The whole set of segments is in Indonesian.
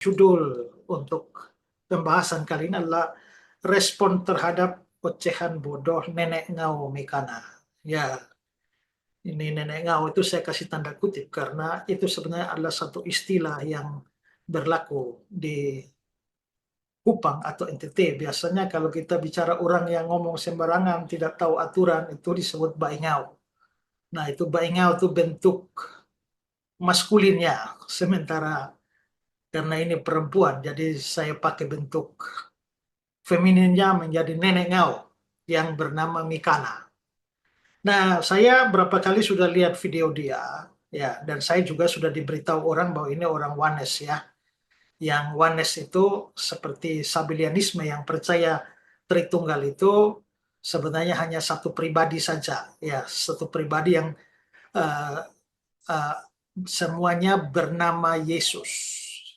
judul untuk pembahasan kali ini adalah respon terhadap ocehan bodoh nenek ngau Mikana. Ya, ini nenek ngau itu saya kasih tanda kutip karena itu sebenarnya adalah satu istilah yang berlaku di Kupang atau NTT. Biasanya kalau kita bicara orang yang ngomong sembarangan, tidak tahu aturan, itu disebut baingau. Nah, itu baingau itu bentuk maskulinnya. Sementara karena ini perempuan, jadi saya pakai bentuk femininnya menjadi nenek ngau yang bernama Mikana. Nah, saya berapa kali sudah lihat video dia, ya, dan saya juga sudah diberitahu orang bahwa ini orang Wanes ya. Yang Wanes itu seperti Sabellianisme yang percaya Tritunggal itu sebenarnya hanya satu pribadi saja, ya, satu pribadi yang uh, uh, semuanya bernama Yesus,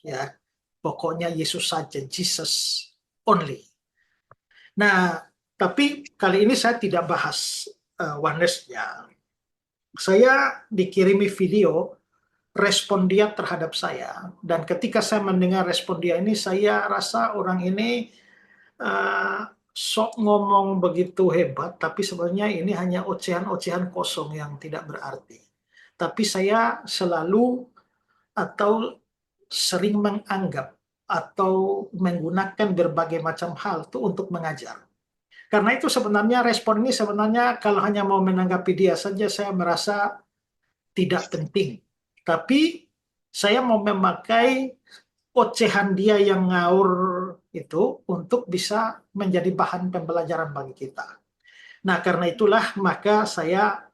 ya. Pokoknya Yesus saja, Jesus only. Nah, tapi kali ini saya tidak bahas oneness-nya. Saya dikirimi video respon dia terhadap saya, dan ketika saya mendengar respon dia ini, saya rasa orang ini sok ngomong begitu hebat, tapi sebenarnya ini hanya ocehan-ocehan kosong yang tidak berarti. Tapi saya selalu atau sering menganggap atau menggunakan berbagai macam hal itu untuk mengajar. Karena itu sebenarnya respon ini sebenarnya kalau hanya mau menanggapi dia saja saya merasa tidak penting. Tapi saya mau memakai ocehan dia yang ngaur itu untuk bisa menjadi bahan pembelajaran bagi kita. Nah, karena itulah maka saya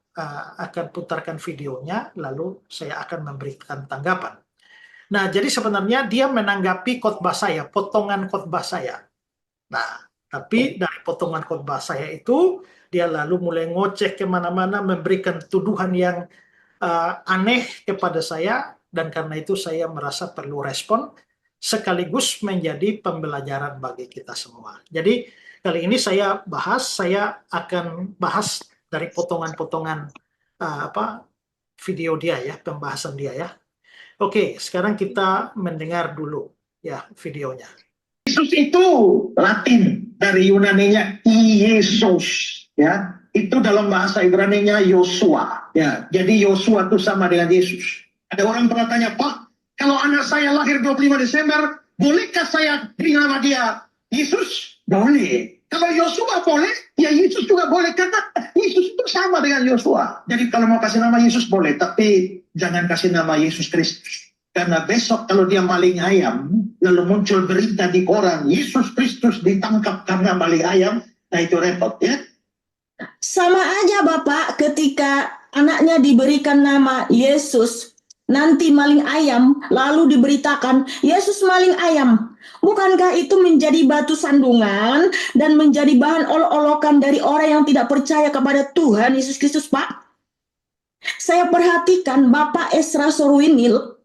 akan putarkan videonya, lalu saya akan memberikan tanggapan. Nah, jadi sebenarnya dia menanggapi khotbah saya, potongan khotbah saya. Nah, tapi dari potongan khotbah saya itu, dia lalu mulai ngoceh kemana-mana, memberikan tuduhan yang aneh kepada saya, dan karena itu saya merasa perlu respon, sekaligus menjadi pembelajaran bagi kita semua. Jadi, kali ini saya akan bahas dari potongan-potongan video dia ya, pembahasan dia ya. Oke, sekarang kita mendengar dulu ya videonya. Yesus itu Latin, dari Yunaninya Yesus, ya. Itu dalam bahasa Ibraninya Yosua, ya. Jadi Yosua itu sama dengan Yesus. Ada orang pernah tanya, Pak, kalau anak saya lahir 25 Desember, bolehkah saya beri nama dia Yesus? Boleh. Kalau Yosua boleh, ya Yesus juga boleh, karena Yesus itu sama dengan Yosua. Jadi kalau mau kasih nama Yesus boleh, tapi jangan kasih nama Yesus Kristus. Karena besok kalau dia maling ayam, lalu muncul berita di koran, Yesus Kristus ditangkap karena maling ayam, nah itu repot ya. Sama aja Bapak ketika anaknya diberikan nama Yesus, nanti maling ayam, lalu diberitakan Yesus maling ayam. Bukankah itu menjadi batu sandungan dan menjadi bahan olok-olokan dari orang yang tidak percaya kepada Tuhan Yesus Kristus, Pak? Saya perhatikan Bapak Esra Sorwinil.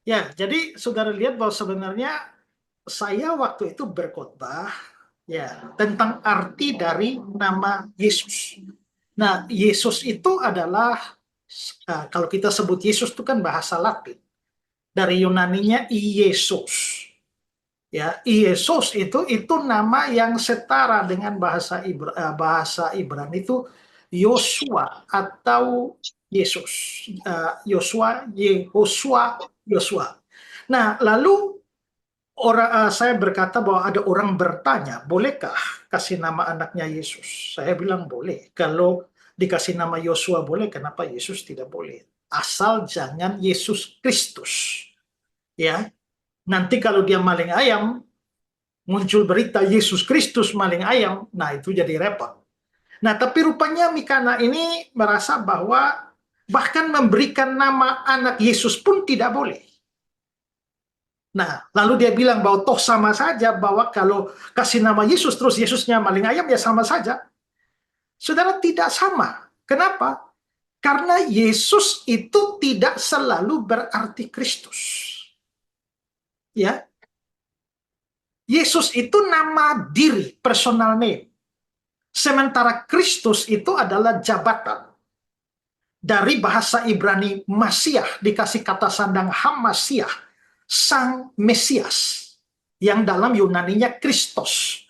Ya, jadi saudara lihat bahwa sebenarnya saya waktu itu berkhotbah ya tentang arti dari nama Yesus. Nah, Yesus itu adalah kalau kita sebut Yesus itu kan bahasa Latin. Dari Yunaninya Iesus. Ya, Iesus itu nama yang setara dengan bahasa Ibrani itu Yosua atau Yesus. Yosua, Yehosua, Yosua. Nah, lalu saya berkata bahwa ada orang bertanya, bolehkah kasih nama anaknya Yesus? Saya bilang boleh. Kalau dikasih nama Yosua boleh, kenapa Yesus tidak boleh? Asal jangan Yesus Kristus. Ya, nanti kalau dia maling ayam, muncul berita Yesus Kristus maling ayam, nah itu jadi repot. Nah, tapi rupanya Mikana ini merasa bahwa bahkan memberikan nama anak Yesus pun tidak boleh. Nah, lalu dia bilang bahwa toh sama saja, bahwa kalau kasih nama Yesus terus Yesusnya maling ayam ya sama saja. Saudara, tidak sama. Kenapa? Karena Yesus itu tidak selalu berarti Kristus. Ya. Yesus itu nama diri, personal name. Sementara Kristus itu adalah jabatan. Dari bahasa Ibrani Masiah dikasih kata sandang Hamasiah, Sang Mesias, yang dalam Yunaninya Kristos.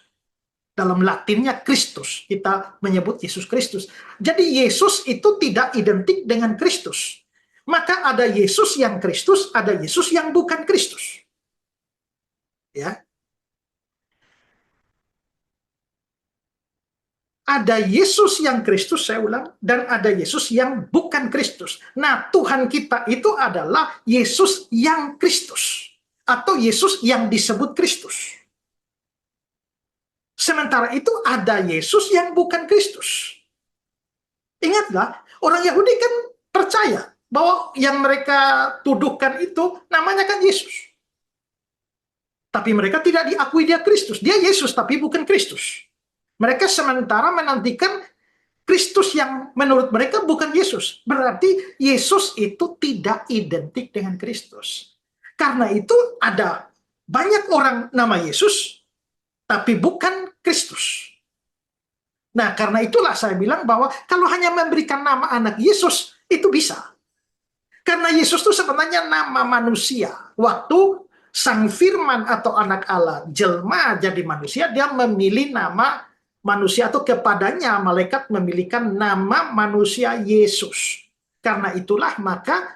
Dalam Latinnya Kristus, kita menyebut Yesus Kristus. Jadi Yesus itu tidak identik dengan Kristus. Maka ada Yesus yang Kristus, ada Yesus yang bukan Kristus. Ya. Ada Yesus yang Kristus, saya ulang, dan ada Yesus yang bukan Kristus. Nah, Tuhan kita itu adalah Yesus yang Kristus, atau Yesus yang disebut Kristus. Sementara itu ada Yesus yang bukan Kristus. Ingatlah, orang Yahudi kan percaya bahwa yang mereka tuduhkan itu namanya kan Yesus. Tapi mereka tidak diakui dia Kristus. Dia Yesus tapi bukan Kristus. Mereka sementara menantikan Kristus yang menurut mereka bukan Yesus. Berarti Yesus itu tidak identik dengan Kristus. Karena itu ada banyak orang nama Yesus tapi bukan Kristus. Nah, karena itulah saya bilang bahwa kalau hanya memberikan nama anak Yesus, itu bisa. Karena Yesus itu sebenarnya nama manusia. Waktu Sang Firman atau anak Allah jelma jadi manusia, dia memilih nama manusia, atau kepadanya malaikat memilihkan nama manusia Yesus. Karena itulah maka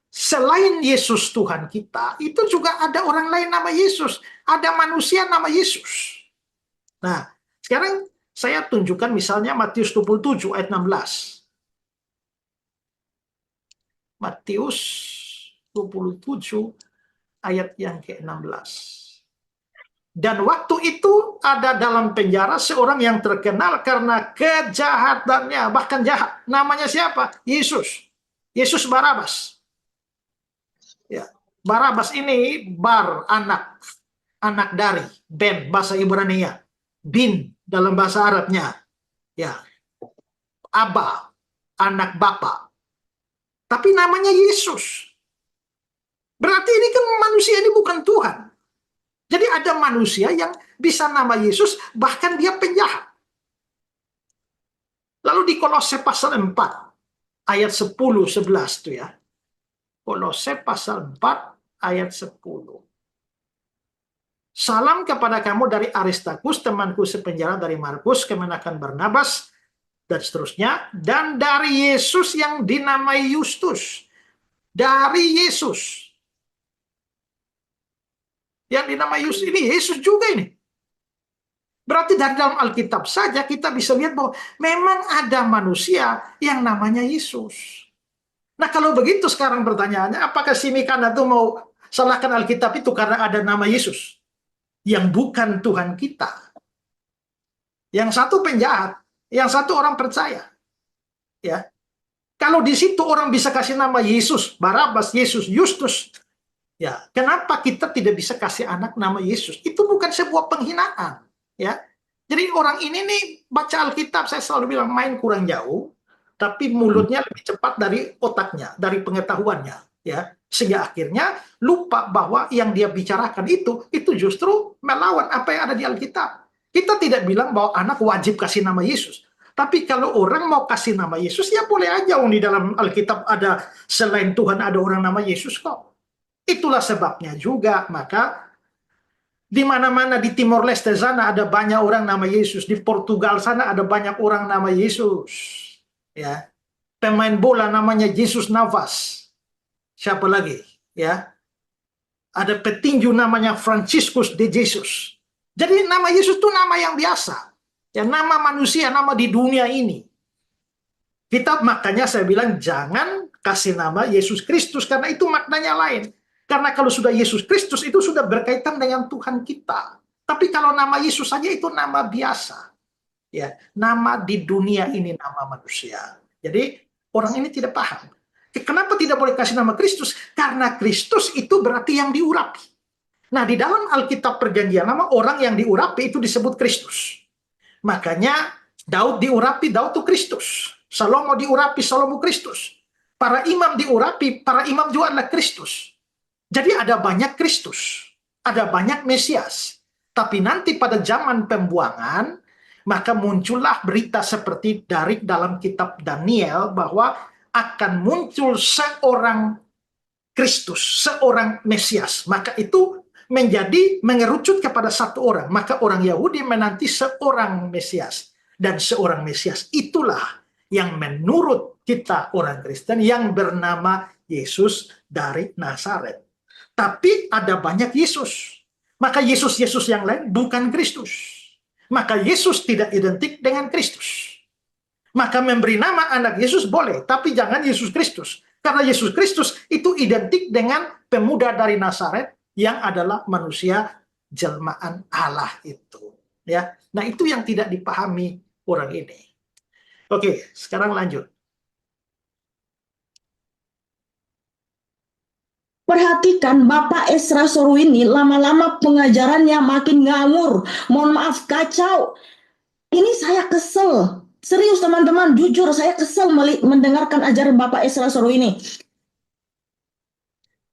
selain Yesus Tuhan kita, itu juga ada orang lain nama Yesus. Ada manusia nama Yesus. Nah, sekarang saya tunjukkan misalnya Matius 27 ayat 16. Matius 27 ayat yang ke-16. Dan waktu itu ada dalam penjara seorang yang terkenal karena kejahatannya, bahkan jahat. Namanya siapa? Yesus. Yesus Barabas. Ya, Barabas ini anak dari, ben bahasa Ibrani-nya. Bin dalam bahasa Arabnya, ya, Aba, anak bapa. Tapi namanya Yesus. Berarti ini kan manusia ini bukan Tuhan. Jadi ada manusia yang bisa nama Yesus, bahkan dia penjahat. Lalu di Kolose pasal 4, ayat 10-11 itu ya. Kolose pasal 4, ayat 10. Salam kepada kamu dari Aristarkus, temanku sepenjara, dari Markus, kemenakan Barnabas, dan seterusnya, dan dari Yesus yang dinamai Justus. Dari Yesus. Yang dinamai Justus ini, Yesus juga ini. Berarti dari dalam Alkitab saja kita bisa lihat bahwa memang ada manusia yang namanya Yesus. Nah, kalau begitu sekarang pertanyaannya, apakah si Mikana itu mau salahkan Alkitab itu karena ada nama Yesus? Yang bukan Tuhan kita. Yang satu penjahat, yang satu orang percaya. Ya. Kalau di situ orang bisa kasih nama Yesus, Barabas, Yesus, Justus, ya, kenapa kita tidak bisa kasih anak nama Yesus? Itu bukan sebuah penghinaan, ya. Jadi orang ini nih baca Alkitab, saya selalu bilang main kurang jauh, tapi mulutnya lebih cepat dari otaknya, dari pengetahuannya, ya. Sehingga akhirnya lupa bahwa yang dia bicarakan itu justru melawan apa yang ada di Alkitab. Kita tidak bilang bahwa anak wajib kasih nama Yesus. Tapi kalau orang mau kasih nama Yesus, ya boleh aja. Di dalam Alkitab ada selain Tuhan ada orang nama Yesus kok. Itulah sebabnya juga, maka di mana-mana di Timor Leste sana ada banyak orang nama Yesus. Di Portugal sana ada banyak orang nama Yesus. Ya, pemain bola namanya Jesus Navas. Siapa lagi? Ya, ada petinju namanya Franciscus de Jesus. Jadi nama Yesus itu nama yang biasa. Ya, nama manusia, nama di dunia ini. Kita makanya saya bilang jangan kasih nama Yesus Kristus karena itu maknanya lain. Karena kalau sudah Yesus Kristus itu sudah berkaitan dengan Tuhan kita. Tapi kalau nama Yesus saja itu nama biasa. Ya, nama di dunia ini nama manusia. Jadi orang ini tidak paham. Kenapa tidak boleh kasih nama Kristus? Karena Kristus itu berarti yang diurapi. Nah, di dalam Alkitab Perjanjian Lama, orang yang diurapi itu disebut Kristus. Makanya Daud diurapi, Daud itu Kristus. Salomo diurapi, Salomo Kristus. Para imam diurapi, para imam juga adalah Kristus. Jadi ada banyak Kristus, ada banyak Mesias. Tapi nanti pada zaman pembuangan, maka muncullah berita seperti dari dalam kitab Daniel bahwa akan muncul seorang Kristus, seorang Mesias. Maka itu menjadi mengerucut kepada satu orang. Maka orang Yahudi menanti seorang Mesias. Dan seorang Mesias itulah yang menurut kita orang Kristen yang bernama Yesus dari Nazaret. Tapi ada banyak Yesus. Maka Yesus-Yesus yang lain bukan Kristus. Maka Yesus tidak identik dengan Kristus. Maka memberi nama anak Yesus boleh, tapi jangan Yesus Kristus. Karena Yesus Kristus itu identik dengan pemuda dari Nazaret yang adalah manusia jelmaan Allah itu. Ya, nah itu yang tidak dipahami orang ini. Oke, sekarang lanjut. Perhatikan Bapak Esra Soru ini lama-lama pengajarannya makin ngawur. Mohon maaf, kacau. Ini saya kesel. Serius teman-teman, jujur saya kesel mendengarkan ajaran Bapak Esra Soru ini.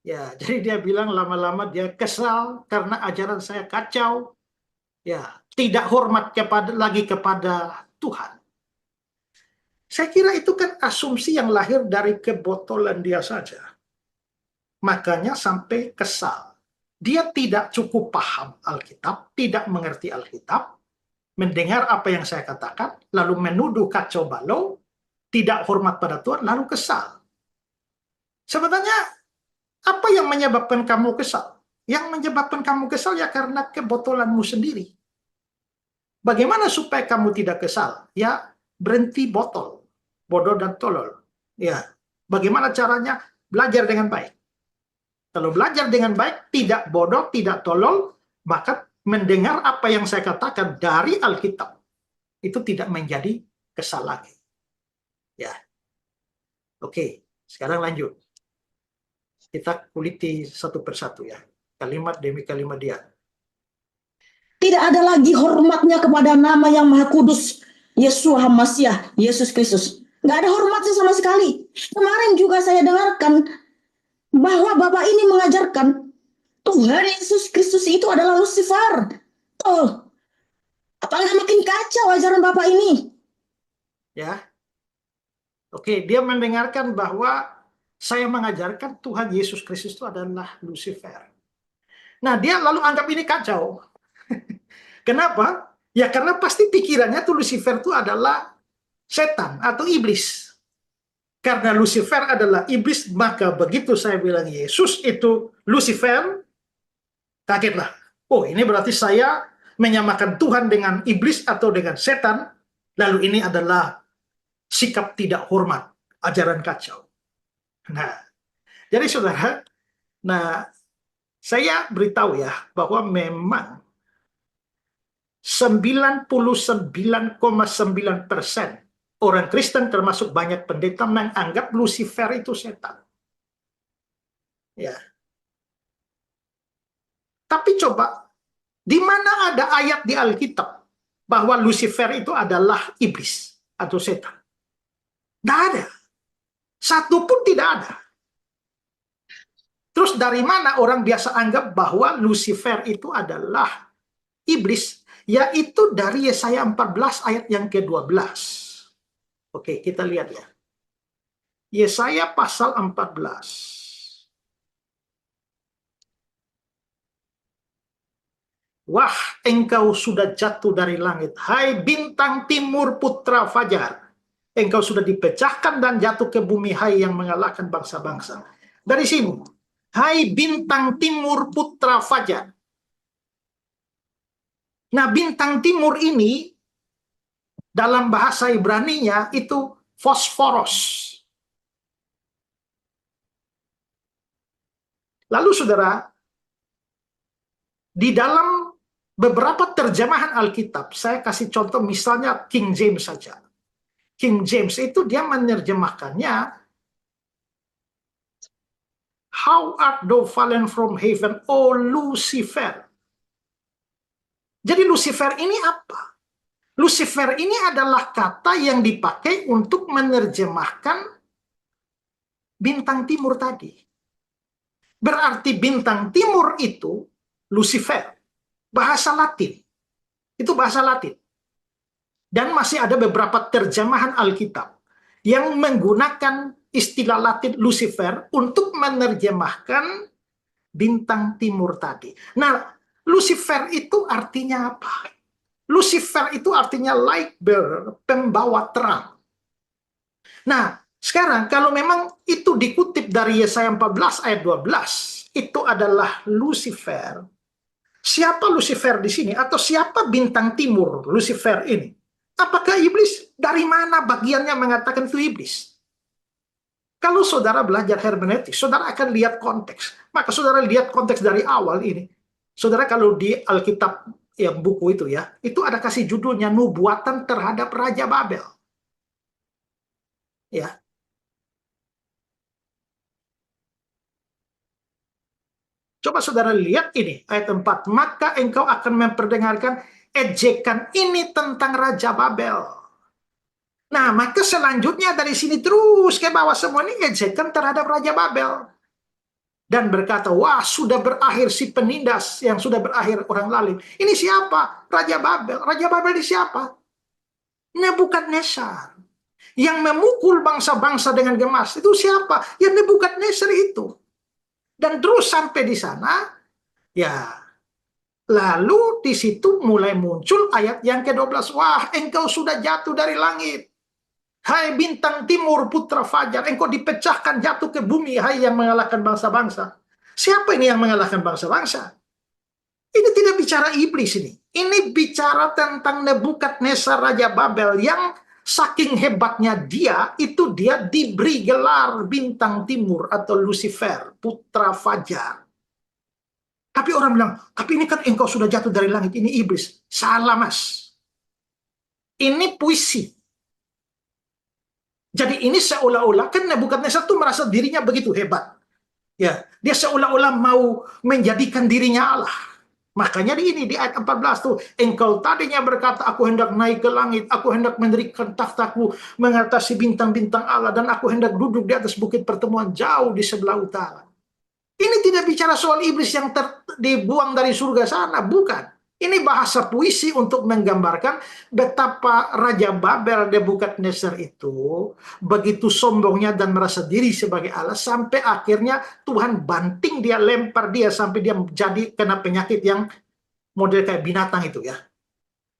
Ya, jadi dia bilang lama-lama dia kesal karena ajaran saya kacau. Ya, tidak hormat lagi kepada Tuhan. Saya kira itu kan asumsi yang lahir dari kebotolan dia saja. Makanya sampai kesal. Dia tidak cukup paham Alkitab, tidak mengerti Alkitab, mendengar apa yang saya katakan, lalu menuduh kacau balau, tidak hormat pada Tuhan, lalu kesal. Sebenarnya, apa yang menyebabkan kamu kesal? Yang menyebabkan kamu kesal ya karena kebotolanmu sendiri. Bagaimana supaya kamu tidak kesal? Ya, berhenti botol, bodoh dan tolol. Ya, bagaimana caranya? Belajar dengan baik. Kalau belajar dengan baik, tidak bodoh, tidak tolol, maka mendengar apa yang saya katakan dari Alkitab itu tidak menjadi kesal lagi. Ya, oke. Sekarang lanjut. Kita kuliti satu persatu ya, kalimat demi kalimat dia. Tidak ada lagi hormatnya kepada nama yang Maha Kudus, Yeshua HaMasyiah, Yesus Kristus. Nggak ada hormatnya sama sekali. Kemarin juga saya dengarkan bahwa Bapak ini mengajarkan Tuhan Yesus Kristus itu adalah Lucifer. Oh, apakah makin kacau ajaran Bapak ini? Ya, oke, dia mendengarkan bahwa saya mengajarkan Tuhan Yesus Kristus itu adalah Lucifer. Nah, dia lalu anggap ini kacau. Kenapa? Ya karena pasti pikirannya tuh Lucifer itu adalah setan atau iblis. Karena Lucifer adalah iblis, maka begitu saya bilang Yesus itu Lucifer, kagetlah. Oh, ini berarti saya menyamakan Tuhan dengan iblis atau dengan setan, lalu ini adalah sikap tidak hormat, ajaran kacau. Nah, jadi saudara, saya beritahu ya, bahwa memang 99,9% orang Kristen termasuk banyak pendeta menganggap Lucifer itu setan. Ya. Tapi coba, di mana ada ayat di Alkitab bahwa Lucifer itu adalah iblis atau setan? Tidak ada. Satu pun tidak ada. Terus dari mana orang biasa anggap bahwa Lucifer itu adalah iblis? Yaitu dari Yesaya 14 ayat yang ke-12. Oke, kita lihat ya. Yesaya pasal 14. Wah, engkau sudah jatuh dari langit, hai bintang timur putra fajar. Engkau sudah dipecahkan dan jatuh ke bumi, hai yang mengalahkan bangsa-bangsa. Dari sini, hai bintang timur putra fajar. Nah, bintang timur ini dalam bahasa Ibrani-nya itu fosforos. Lalu saudara, di dalam beberapa terjemahan Alkitab, saya kasih contoh misalnya King James saja. King James itu dia menerjemahkannya, how art thou fallen from heaven, O Lucifer. Jadi Lucifer ini apa? Lucifer ini adalah kata yang dipakai untuk menerjemahkan bintang timur tadi. Berarti bintang timur itu Lucifer. Bahasa Latin. Itu bahasa Latin. Dan masih ada beberapa terjemahan Alkitab yang menggunakan istilah Latin Lucifer untuk menerjemahkan bintang timur tadi. Nah, Lucifer itu artinya apa? Lucifer itu artinya light bearer, pembawa terang. Nah, sekarang kalau memang itu dikutip dari Yesaya 14 ayat 12, itu adalah Lucifer. Siapa Lucifer di sini? Atau siapa bintang timur Lucifer ini? Apakah iblis? Dari mana bagiannya mengatakan itu iblis? Kalau saudara belajar hermeneutik, saudara akan lihat konteks. Maka saudara lihat konteks dari awal ini. Saudara kalau di Alkitab, yang buku itu ya, itu ada kasih judulnya Nubuatan terhadap Raja Babel. Ya. Coba saudara lihat ini, ayat 4. Maka engkau akan memperdengarkan ejekan ini tentang Raja Babel. Nah, maka selanjutnya dari sini terus ke bawah semua ini ejekan terhadap Raja Babel. Dan berkata, wah sudah berakhir si penindas yang sudah berakhir orang lalim. Ini siapa? Raja Babel. Raja Babel ini siapa? Nebukadnezar. Yang memukul bangsa-bangsa dengan gemas. Itu siapa? Ya Nebukadnezar itu. Dan terus sampai di sana, ya lalu di situ mulai muncul ayat yang ke-12. Wah, engkau sudah jatuh dari langit. Hai bintang timur putra fajar, engkau dipecahkan jatuh ke bumi, hai yang mengalahkan bangsa-bangsa. Siapa ini yang mengalahkan bangsa-bangsa? Ini tidak bicara iblis ini. Ini bicara tentang Nebukadnezar Raja Babel yang saking hebatnya dia, itu dia diberi gelar bintang timur atau Lucifer, putra fajar. Tapi orang bilang, tapi ini kan engkau sudah jatuh dari langit, ini iblis. Salah mas. Ini puisi. Jadi ini seolah-olah kan Nebukadnezar tuh merasa dirinya begitu hebat. Ya, dia seolah-olah mau menjadikan dirinya Allah. Makanya di ayat 14 tuh, engkau tadinya berkata, aku hendak naik ke langit, aku hendak mendirikan takhtaku mengatasi bintang-bintang Allah, dan aku hendak duduk di atas bukit pertemuan jauh di sebelah utara. Ini tidak bicara soal iblis yang dibuang dari surga sana, bukan. Ini bahasa puisi untuk menggambarkan betapa Raja Babel Nebukadnezar itu begitu sombongnya dan merasa diri sebagai Allah sampai akhirnya Tuhan banting dia, lempar dia sampai dia jadi kena penyakit yang model kayak binatang itu ya.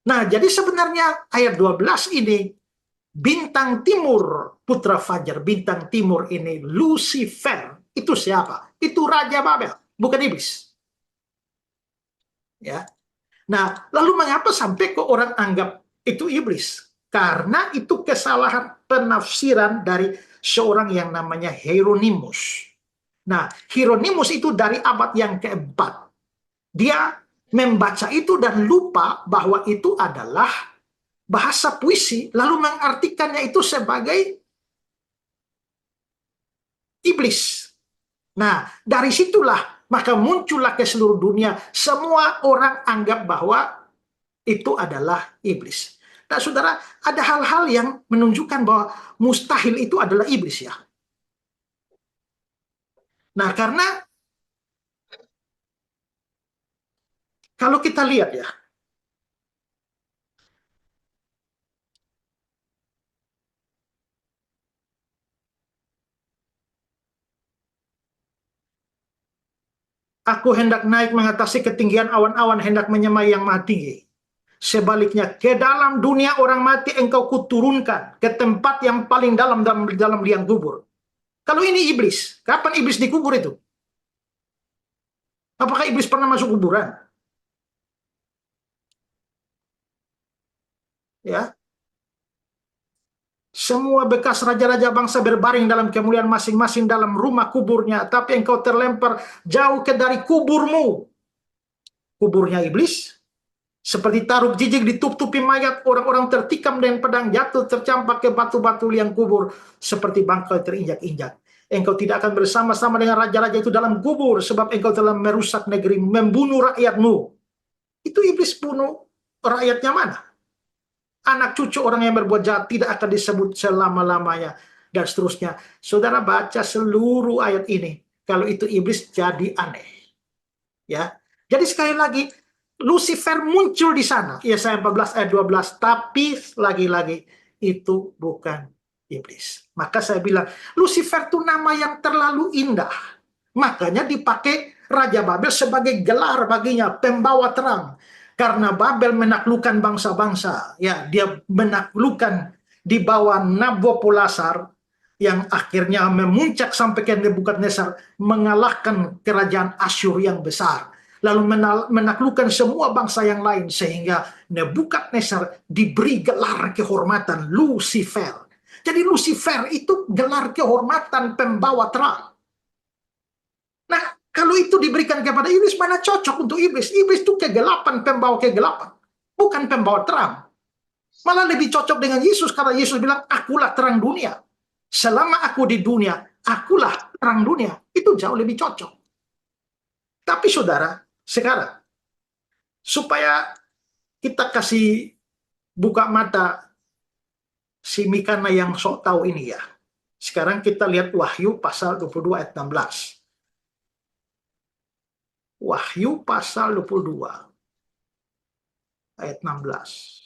Nah, jadi sebenarnya ayat 12 ini bintang timur putra fajar, bintang timur ini Lucifer. Itu siapa? Itu Raja Babel, bukan iblis. Ya. Nah, lalu mengapa sampai kok orang anggap itu iblis? Karena itu kesalahan penafsiran dari seorang yang namanya Hieronymus. Nah, Hieronymus itu dari abad yang keempat. Dia membaca itu dan lupa bahwa itu adalah bahasa puisi, lalu mengartikannya itu sebagai iblis. Nah, dari situlah maka muncullah ke seluruh dunia, semua orang anggap bahwa itu adalah iblis. Nah, saudara, ada hal-hal yang menunjukkan bahwa mustahil itu adalah iblis ya. Nah, karena kalau kita lihat ya, aku hendak naik mengatasi ketinggian awan-awan, hendak menyamai yang maha tinggi. Sebaliknya, ke dalam dunia orang mati engkau kuturunkan, ke tempat yang paling dalam liang kubur. Kalau ini iblis, kapan iblis dikubur itu? Apakah iblis pernah masuk kuburan? Ya. Semua bekas raja-raja bangsa berbaring dalam kemuliaan masing-masing dalam rumah kuburnya, tapi engkau terlempar jauh dari kuburmu. Kuburnya iblis, seperti taruh jijik ditutupi mayat, orang-orang tertikam dengan pedang, jatuh tercampak ke batu-batu liang kubur, seperti bangkai terinjak-injak. Engkau tidak akan bersama-sama dengan raja-raja itu dalam kubur, sebab engkau telah merusak negeri, membunuh rakyatmu. Itu iblis bunuh rakyatnya mana? Anak cucu orang yang berbuat jahat tidak akan disebut selama-lamanya, dan seterusnya. Saudara baca seluruh ayat ini, kalau itu iblis jadi aneh. Ya. Jadi sekali lagi, Lucifer muncul di sana, Yesaya 14 ayat 12, tapi lagi-lagi itu bukan iblis. Maka saya bilang, Lucifer itu nama yang terlalu indah. Makanya dipakai Raja Babel sebagai gelar baginya, pembawa terang. Karena Babel menaklukkan bangsa-bangsa. Ya, dia menaklukkan di bawah Nabopolassar yang akhirnya memuncak sampai ke Nebukadnezar, mengalahkan kerajaan Asyur yang besar. Lalu menaklukkan semua bangsa yang lain, sehingga Nebukadnezar diberi gelar kehormatan Lucifer. Jadi Lucifer itu gelar kehormatan pembawa terang. Nah, kalau itu diberikan kepada iblis, mana cocok untuk iblis? Iblis itu kegelapan, pembawa kegelapan, bukan pembawa terang. Malah lebih cocok dengan Yesus, karena Yesus bilang, akulah terang dunia. Selama aku di dunia, akulah terang dunia. Itu jauh lebih cocok. Tapi saudara, sekarang, supaya kita kasih buka mata si Mikana yang sok tahu ini ya. Sekarang kita lihat Wahyu pasal 22 ayat 16. Wahyu pasal 22 ayat 16.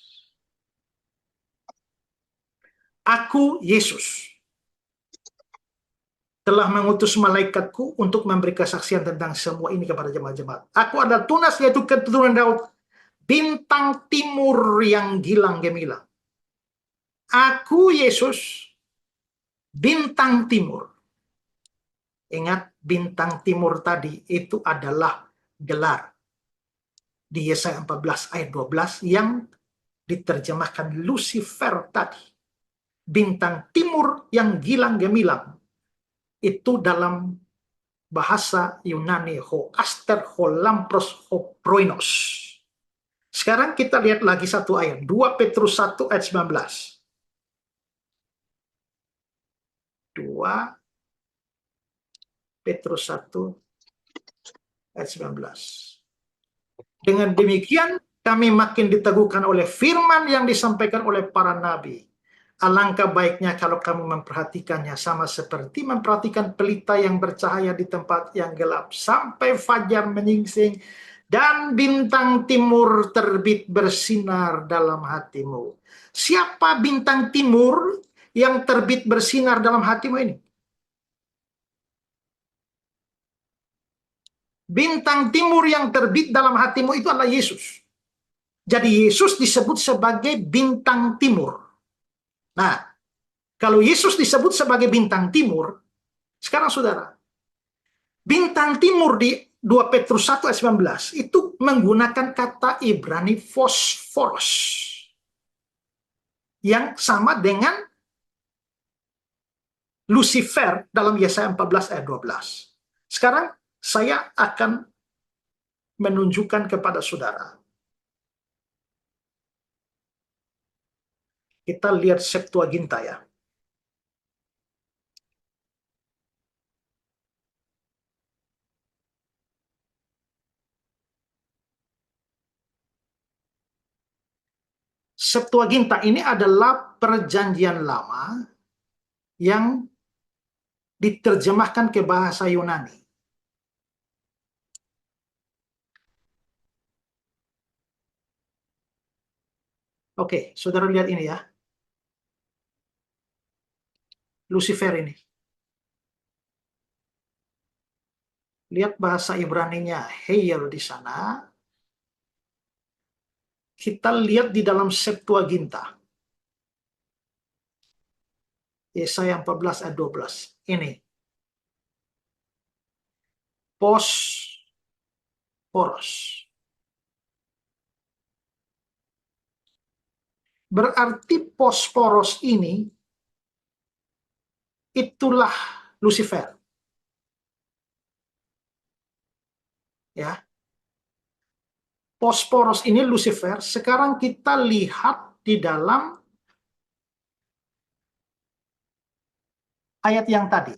Aku, Yesus, telah mengutus malaikatku untuk memberi kesaksian tentang semua ini kepada jemaat-jemaat. Aku adalah tunas, yaitu keturunan Daud, bintang timur yang gilang gemilang. Aku, Yesus, bintang timur. Ingat, bintang timur tadi itu adalah gelar di Yesaya 14 ayat 12 yang diterjemahkan Lucifer tadi. Bintang timur yang gilang gemilang. Itu dalam bahasa Yunani ho aster ho lampros ho proinos. Sekarang kita lihat lagi satu ayat, 2 Petrus 1 ayat 19. 2 Petrus 1 ayat 19. Dengan demikian kami makin diteguhkan oleh firman yang disampaikan oleh para nabi. Alangkah baiknya kalau kamu memperhatikannya sama seperti memperhatikan pelita yang bercahaya di tempat yang gelap sampai fajar menyingsing dan bintang timur terbit bersinar dalam hatimu. Siapa bintang timur yang terbit bersinar dalam hatimu ini? Bintang timur yang terbit dalam hatimu itu adalah Yesus. Jadi Yesus disebut sebagai bintang timur. Nah, kalau Yesus disebut sebagai bintang timur, sekarang saudara, bintang timur di 2 Petrus 1 ayat 19 itu menggunakan kata Ibrani fosforos yang sama dengan Lucifer dalam Yesaya 14 ayat 12. Sekarang saya akan menunjukkan kepada saudara. Kita lihat Septuaginta ya. Septuaginta ini adalah perjanjian lama yang diterjemahkan ke bahasa Yunani. Oke, saudara lihat ini ya. Lucifer ini. Lihat bahasa Ibraninya, Heil di sana. Kita lihat di dalam Septuaginta. Yesaya 14 ayat 12. Ini. Fosforos. Berarti fosforos ini itulah Lucifer. Ya. Fosforos ini Lucifer. Sekarang kita lihat di dalam ayat yang tadi.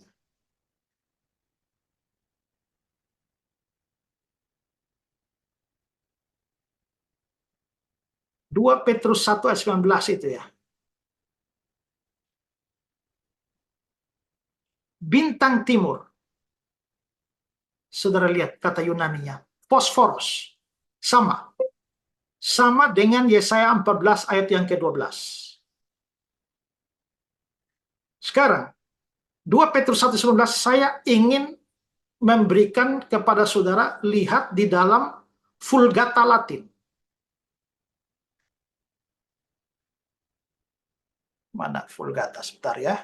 Dua Petrus 1 ayat 19 itu ya. Bintang timur. Saudara lihat kata Yunaninya. Fosforos. Sama. Sama dengan Yesaya 14 ayat yang ke-12. Sekarang, 2 Petrus 1:19, saya ingin memberikan kepada saudara lihat di dalam Vulgata Latin. Mana Vulgata? Sebentar ya.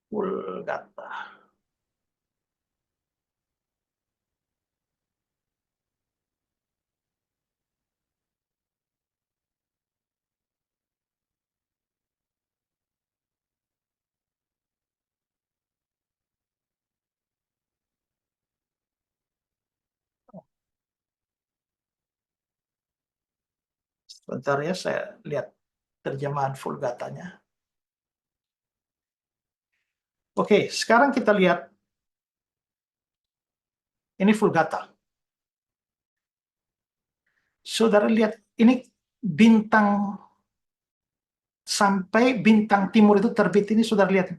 Vulgata. Sebentar ya, saya lihat terjemahan Vulgatanya. Oke, sekarang kita lihat. Ini Vulgata. Saudara lihat, ini bintang sampai bintang timur itu terbit, ini saudara lihat.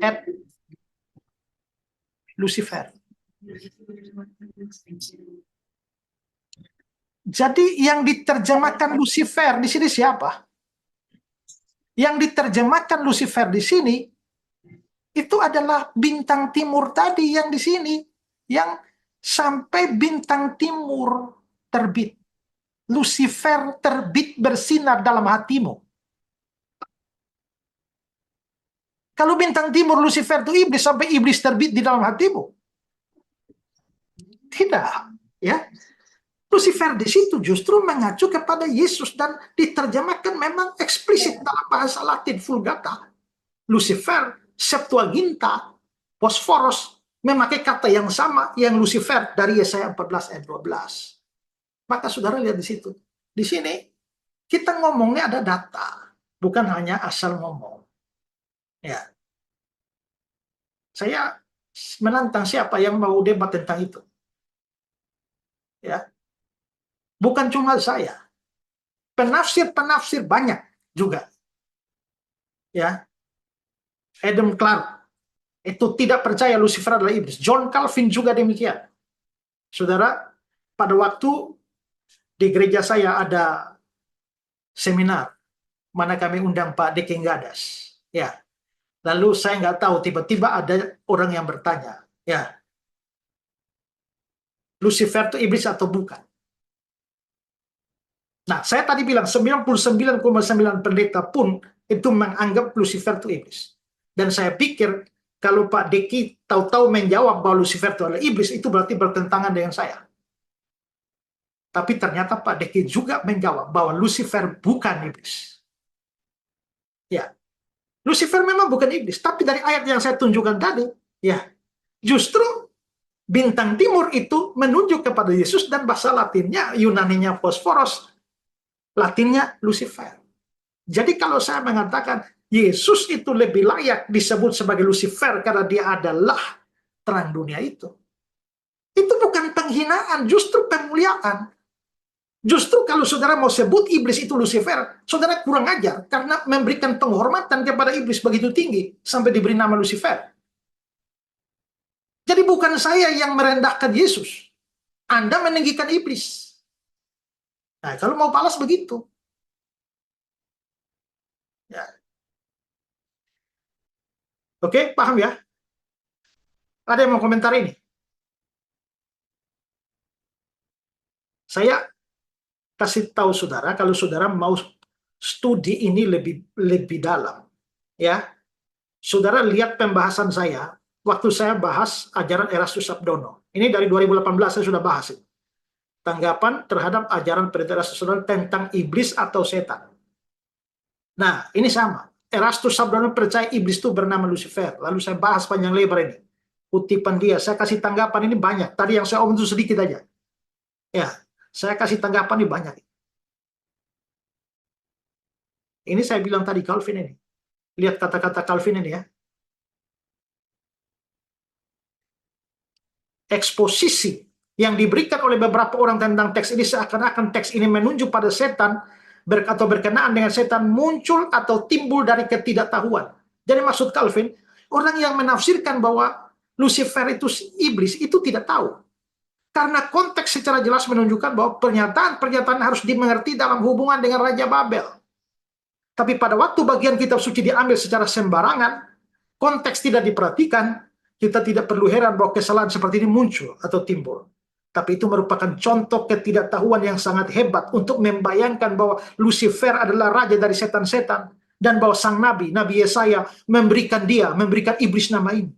At Lucifer. Jadi yang diterjemahkan Lucifer di sini siapa? Yang diterjemahkan Lucifer di sini itu adalah bintang timur tadi yang di sini, yang sampai bintang timur terbit. Lucifer terbit bersinar dalam hatimu. Kalau bintang timur Lucifer itu iblis, sampai iblis terbit di dalam hatimu. Tidak, ya. Lucifer di situ justru mengacu kepada Yesus dan diterjemahkan memang eksplisit dalam bahasa Latin Vulgata. Lucifer, Septuaginta, Bosporos memakai kata yang sama yang Lucifer dari Yesaya 14 ayat 12. Maka saudara lihat di situ. Di sini kita ngomongnya ada data, bukan hanya asal ngomong. Ya. Saya menantang siapa yang mau debat tentang itu. Ya. Bukan cuma saya. Penafsir-penafsir banyak juga. Ya. Adam Clarke itu tidak percaya Lucifer adalah iblis. John Calvin juga demikian. Saudara, pada waktu di gereja saya ada seminar mana kami undang Pak Deki Gadas. Ya. Lalu saya nggak tahu, tiba-tiba ada orang yang bertanya, ya, Lucifer itu iblis atau bukan? Nah, saya tadi bilang 99,9 pendeta pun itu menganggap Lucifer itu iblis. Dan saya pikir kalau Pak Deki tahu-tahu menjawab bahwa Lucifer itu adalah iblis, itu berarti bertentangan dengan saya. Tapi ternyata Pak Deki juga menjawab bahwa Lucifer bukan iblis. Ya, Lucifer memang bukan iblis, tapi dari ayat yang saya tunjukkan tadi, ya, justru bintang timur itu menunjuk kepada Yesus dan bahasa Latinnya, Yunaninya Bosporos, Latinnya Lucifer. Jadi kalau saya mengatakan Yesus itu lebih layak disebut sebagai Lucifer karena dia adalah terang dunia itu bukan penghinaan, justru pemuliaan. Justru kalau saudara mau sebut iblis itu Lucifer, saudara kurang ajar karena memberikan penghormatan kepada iblis begitu tinggi sampai diberi nama Lucifer. Jadi bukan saya yang merendahkan Yesus. Anda meninggikan iblis. Nah, kalau mau balas begitu. Ya. Oke, paham ya? Ada yang mau komentar ini? Saya kasih tahu saudara, kalau saudara mau studi ini lebih dalam, ya, saudara lihat pembahasan saya waktu saya bahas ajaran Erastus Sabdono. Ini dari 2018 saya sudah bahas itu. Tanggapan terhadap ajaran pendeta Erastus Sabdono tentang iblis atau setan. Nah, ini sama. Erastus Sabdono percaya iblis itu bernama Lucifer. Lalu saya bahas panjang lebar ini. Kutipan dia, saya kasih tanggapan ini banyak. Tadi yang saya omong itu sedikit aja. Ya, saya kasih tanggapan ini banyak. Ini saya bilang tadi Calvin ini. Lihat kata-kata Calvin ini ya. Eksposisi yang diberikan oleh beberapa orang tentang teks ini seakan-akan teks ini menunjuk pada setan atau berkenaan dengan setan muncul atau timbul dari ketidaktahuan. Jadi maksud Calvin, orang yang menafsirkan bahwa Lucifer itu iblis itu tidak tahu. Karena konteks secara jelas menunjukkan bahwa pernyataan-pernyataan harus dimengerti dalam hubungan dengan Raja Babel. Tapi pada waktu bagian kitab suci diambil secara sembarangan, konteks tidak diperhatikan, kita tidak perlu heran bahwa kesalahan seperti ini muncul atau timbul. Tapi itu merupakan contoh ketidaktahuan yang sangat hebat untuk membayangkan bahwa Lucifer adalah raja dari setan-setan, dan bahwa sang nabi, Nabi Yesaya, memberikan iblis nama ini.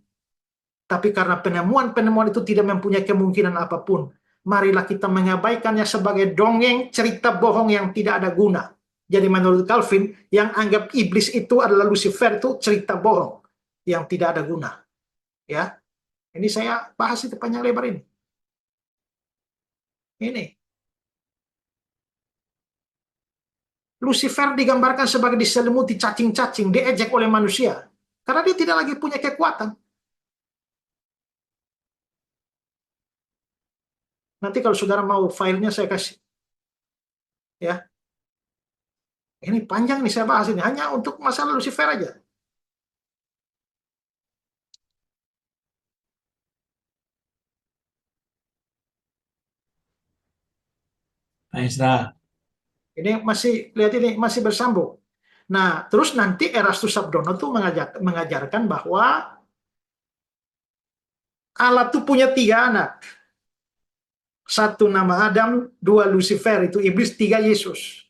Tapi karena penemuan-penemuan itu tidak mempunyai kemungkinan apapun, marilah kita mengabaikannya sebagai dongeng cerita bohong yang tidak ada guna. Jadi menurut Calvin, yang anggap iblis itu adalah Lucifer itu cerita bohong yang tidak ada guna. Ya, ini saya bahas itu panjang lebar ini. Ini Lucifer digambarkan sebagai diselimuti cacing-cacing, diejek oleh manusia karena dia tidak lagi punya kekuatan. Nanti kalau saudara mau filenya saya kasih. Ya. Ini panjang nih saya bahas ini, hanya untuk masalah Lucifer aja. Pak Ezra. Ini masih, lihat ini, masih bersambung. Nah, terus nanti Erastus Sabdono tuh mengajarkan bahwa Allah tuh punya 3 anak. 1 nama Adam, 2 Lucifer, itu iblis, 3 Yesus.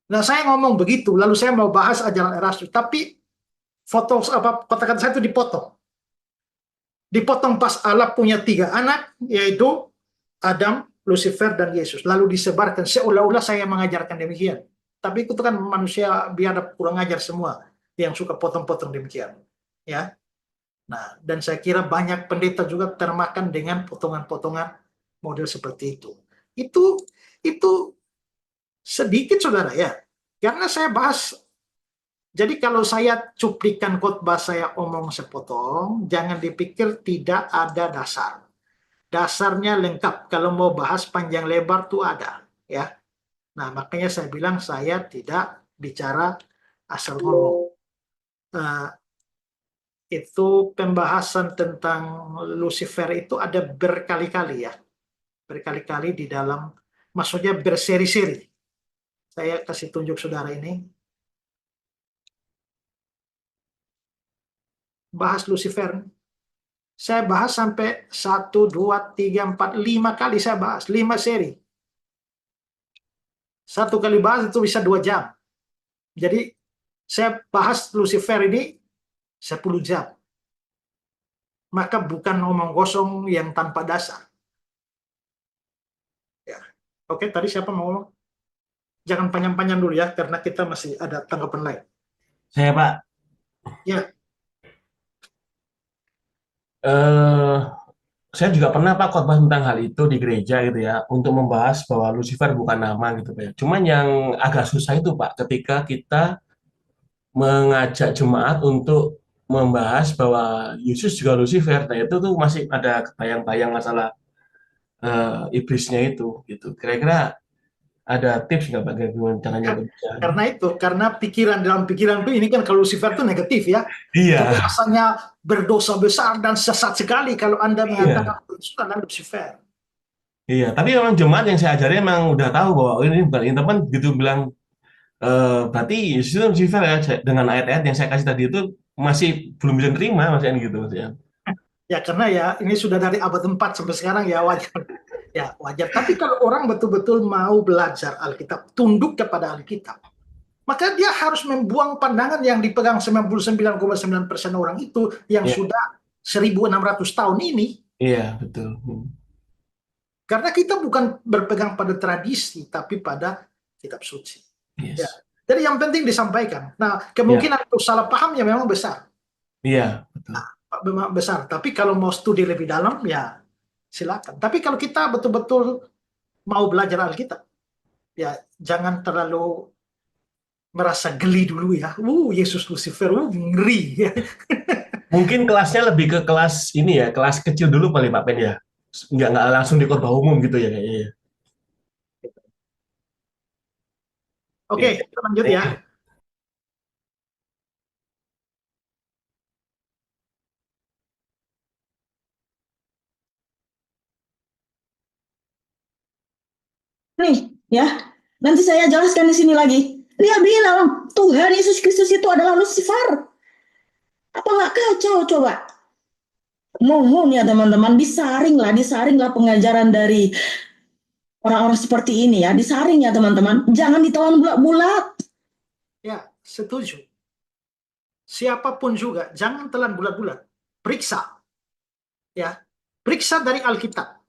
Nah, saya ngomong begitu, lalu saya mau bahas ajaran Erastus, tapi kata-kata saya itu dipotong. Dipotong pas Allah punya 3 anak, yaitu Adam, Lucifer, dan Yesus. Lalu disebarkan, seolah-olah saya mengajarkan demikian. Tapi itu kan manusia biadab kurang ajar semua yang suka potong-potong demikian. Ya. Nah, dan saya kira banyak pendeta juga termakan dengan potongan-potongan model seperti itu. Itu sedikit saudara ya. Karena saya bahas, jadi kalau saya cuplikan khotbah saya omong sepotong, jangan dipikir tidak ada dasar. Dasarnya lengkap. Kalau mau bahas panjang lebar tuh ada, ya. Nah, makanya saya bilang saya tidak bicara asal ngomong. Itu pembahasan tentang Lucifer itu ada berkali-kali ya. Berkali-kali di dalam, maksudnya berseri-seri. Saya kasih tunjuk saudara ini. Bahas Lucifer. Saya bahas sampai 1, 2, 3, 4, 5 kali saya bahas. 5 seri. 1 kali bahas itu bisa 2 jam. Jadi saya bahas Lucifer ini 10 jam. Maka bukan omong kosong yang tanpa dasar. Ya. Oke, tadi siapa mau ngomong? Jangan panjang-panjang dulu ya, karena kita masih ada tanggapan lain. Saya Pak. Ya. Saya juga pernah Pak khotbah tentang hal itu di gereja gitu ya, untuk membahas bahwa Lucifer bukan nama gitu Pak. Cuman yang agak susah itu Pak, ketika kita mengajak jemaat untuk membahas bahwa Yesus juga Lucifer, nah itu tuh masih ada bayang-bayang masalah iblisnya itu gitu. Kira-kira ada tips nggak Pak gimana caranya untuk bisa? Karena dalam pikiran itu ini kan kalau Lucifer itu negatif ya. Iya, Itu rasanya berdosa besar dan sesat sekali kalau Anda mengatakan itu adalah Lucifer. iya. Tapi memang jemaat yang saya ajari memang udah tahu bahwa ini bukan ini teman gitu bilang berarti Yesus itu Lucifer ya dengan ayat-ayat yang saya kasih tadi itu masih belum bisa terima maksudnya gitu maksudnya. Ya karena ya ini sudah dari abad 4 sampai sekarang ya wajar. Ya wajar. Tapi kalau orang betul-betul mau belajar Alkitab, tunduk kepada Alkitab, maka dia harus membuang pandangan yang dipegang 99,9% orang itu yang Iya, sudah 1600 tahun ini. iya betul. Karena kita bukan berpegang pada tradisi, tapi pada kitab suci. Ya. Yes. Jadi yang penting disampaikan. Nah, kemungkinan untuk salah paham ya memang besar. Iya, betul. Memang besar. Tapi kalau mau studi lebih dalam, ya silakan. Tapi kalau kita betul-betul mau belajar Alkitab, ya jangan terlalu merasa geli dulu ya. Yesus Lucifer, ngeri. Mungkin kelasnya lebih ke kelas ini ya, kelas kecil dulu paling Pak Pen ya. Nggak langsung di khotbah umum gitu ya kayaknya ya. Oke, kita lanjut ya. Nih, ya. Nanti saya jelaskan di sini lagi. Dia bilang Tuhan Yesus Kristus itu adalah Lucifer. Apa nggak kacau coba? Mohon ya teman-teman, disaringlah pengajaran dari orang-orang seperti ini ya, disaring ya teman-teman. Jangan ditelan bulat-bulat. Ya, setuju. Siapapun juga, jangan telan bulat-bulat. Periksa. Ya, periksa dari Alkitab.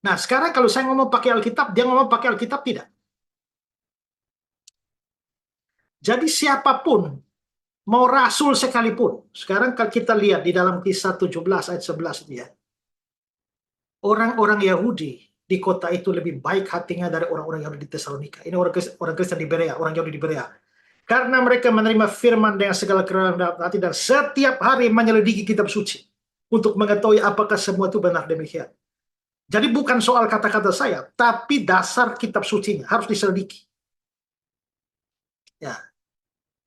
Nah, sekarang kalau saya ngomong pakai Alkitab, dia ngomong pakai Alkitab tidak. Jadi siapapun, mau rasul sekalipun. Sekarang kalau kita lihat di dalam Kisah 17 ayat 11 itu ya. Orang-orang Yahudi di kota itu lebih baik hatinya dari orang-orang Yahudi di Tesalonika. Ini orang Kristen di Berea, orang Yahudi di Berea. Karena mereka menerima firman dengan segala kerendahan hati dan setiap hari menyelidiki kitab suci untuk mengetahui apakah semua itu benar demikian. Jadi bukan soal kata-kata saya, tapi dasar kitab sucinya harus diselidiki. Ya.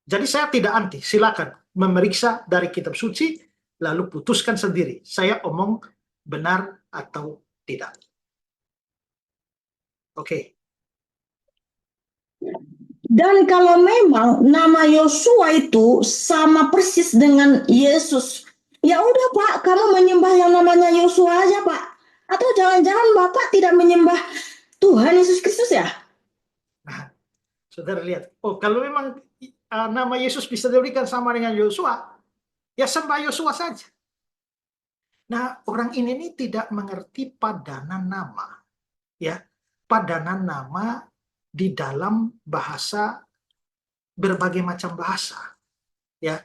Jadi saya tidak anti, silakan memeriksa dari kitab suci, lalu putuskan sendiri. Saya omong benar atau tidak. Oke. Dan kalau memang nama Yosua itu sama persis dengan Yesus, ya udah Pak, kamu menyembah yang namanya Yosua aja Pak. Atau jangan-jangan Bapak tidak menyembah Tuhan Yesus Kristus ya? Nah, saudara lihat. Oh, kalau memang nama Yesus bisa diberikan sama dengan Yosua, ya sembah Yosua saja. Nah, orang ini tidak mengerti padanan nama. Ya, padanan nama di dalam bahasa, berbagai macam bahasa. Ya.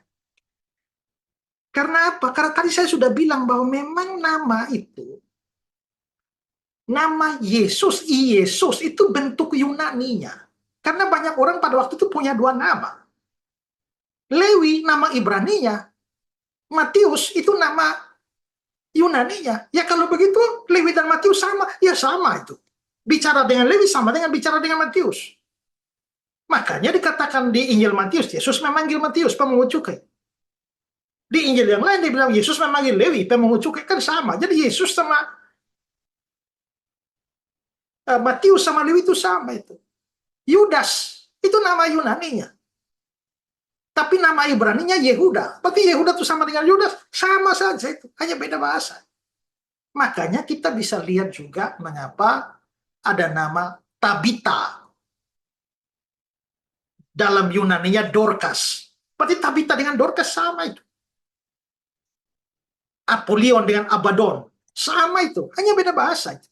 Karena apa? Karena tadi saya sudah bilang bahwa memang nama itu, nama Yesus, Yesus itu bentuk Yunaninya. Karena banyak orang pada waktu itu punya dua nama. Lewi nama Ibraninya, Matius itu nama Yunaninya. Ya kalau begitu Lewi dan Matius sama, ya sama itu. Bicara dengan Lewi sama dengan bicara dengan Matius. Makanya dikatakan di Injil Matius, Yesus memanggil Matius, pemungut cukai. Di Injil yang lain dia bilang Yesus memanggil Lewi, pemungut cukai, kan sama. Jadi Yesus sama Matius sama Lewi itu sama itu. Yudas itu nama Yunaninya. Tapi nama Ibraninya Yehuda. Berarti Yehuda itu sama dengan Yudas, sama saja itu, hanya beda bahasa. Makanya kita bisa lihat juga mengapa ada nama Tabita. Dalam Yunaninya Dorcas. Berarti Tabita dengan Dorcas sama itu. Apollyon dengan Abaddon. Sama itu. Hanya beda bahasa itu.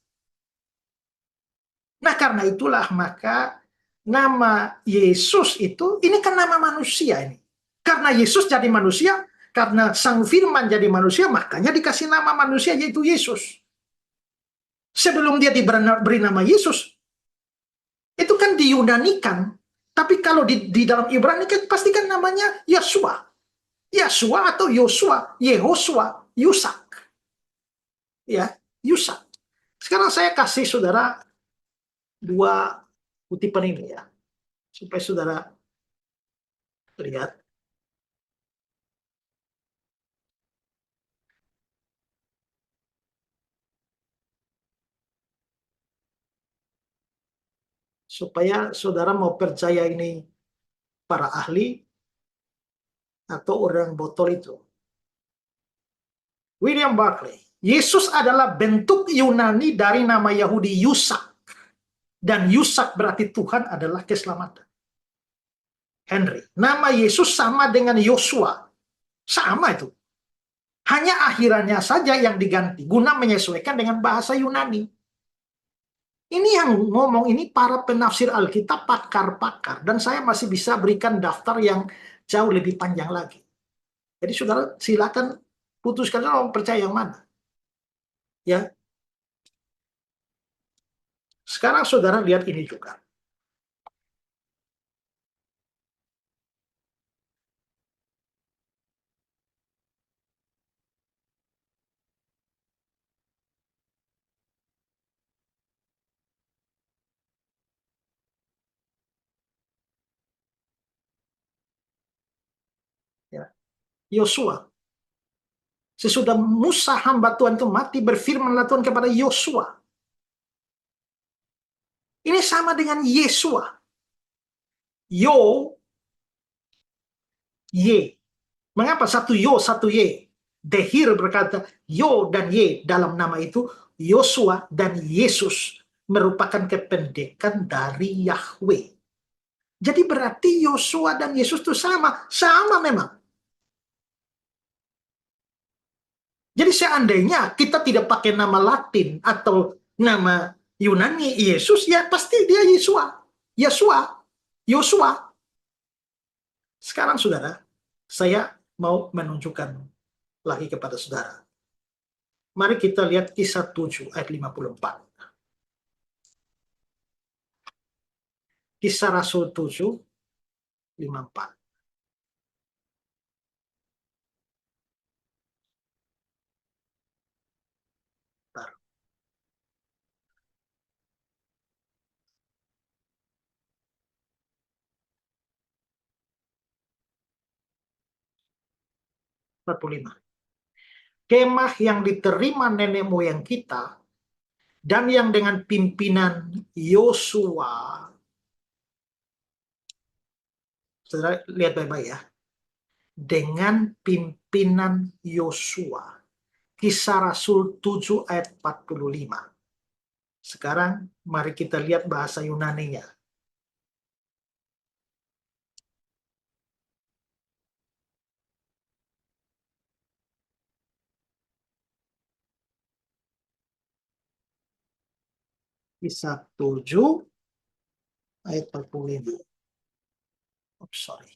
Nah karena itulah maka nama Yesus itu, ini kan nama manusia ini. Karena Yesus jadi manusia, karena Sang Firman jadi manusia, makanya dikasih nama manusia yaitu Yesus. Sebelum dia diberi nama Yesus, itu kan diyunanikan. Tapi kalau di dalam Ibrani kan pasti kan namanya Yosua. Yosua atau Yosua, Yehosua, Yusak. Ya, Yusak. Sekarang saya kasih saudara dua kutipan ini ya. Supaya saudara lihat. Supaya saudara mau percaya ini para ahli atau orang botol itu. William Barclay. Yesus adalah bentuk Yunani dari nama Yahudi Yusak. Dan Yusak berarti Tuhan adalah keselamatan. Henry. Nama Yesus sama dengan Yosua. Sama itu. Hanya akhirannya saja yang diganti. Guna menyesuaikan dengan bahasa Yunani. Ini yang ngomong ini para penafsir Alkitab, pakar-pakar. Dan saya masih bisa berikan daftar yang jauh lebih panjang lagi. Jadi saudara silakan putuskan mau percaya yang mana. Ya. Sekarang saudara lihat ini juga. Ya. Yosua. Sesudah Musa hamba Tuhan itu mati, berfirmanlah Tuhan kepada Yosua. Ini sama dengan Yesua. Yo, Ye. Mengapa satu Yo, satu Ye? Dehir berkata, Yo dan Ye dalam nama itu, Yosua dan Yesus merupakan kependekan dari Yahweh. Jadi berarti Yosua dan Yesus itu sama. Sama memang. Jadi seandainya kita tidak pakai nama Latin atau nama Yunani Yesus, ya pasti dia Yesua. Yosua. Sekarang saudara, saya mau menunjukkan lagi kepada saudara. Mari kita lihat Kisah 7 ayat 54. Kisah Rasul 7, 54. 45. Kemah yang diterima nenek moyang kita dan yang dengan pimpinan Yosua. Saudara lihat baik-baik ya. Dengan pimpinan Yosua. Kisah Rasul 7 ayat 45. Sekarang mari kita lihat bahasa Yunaninya. Kisah 7 ayat 45. Oh, sorry.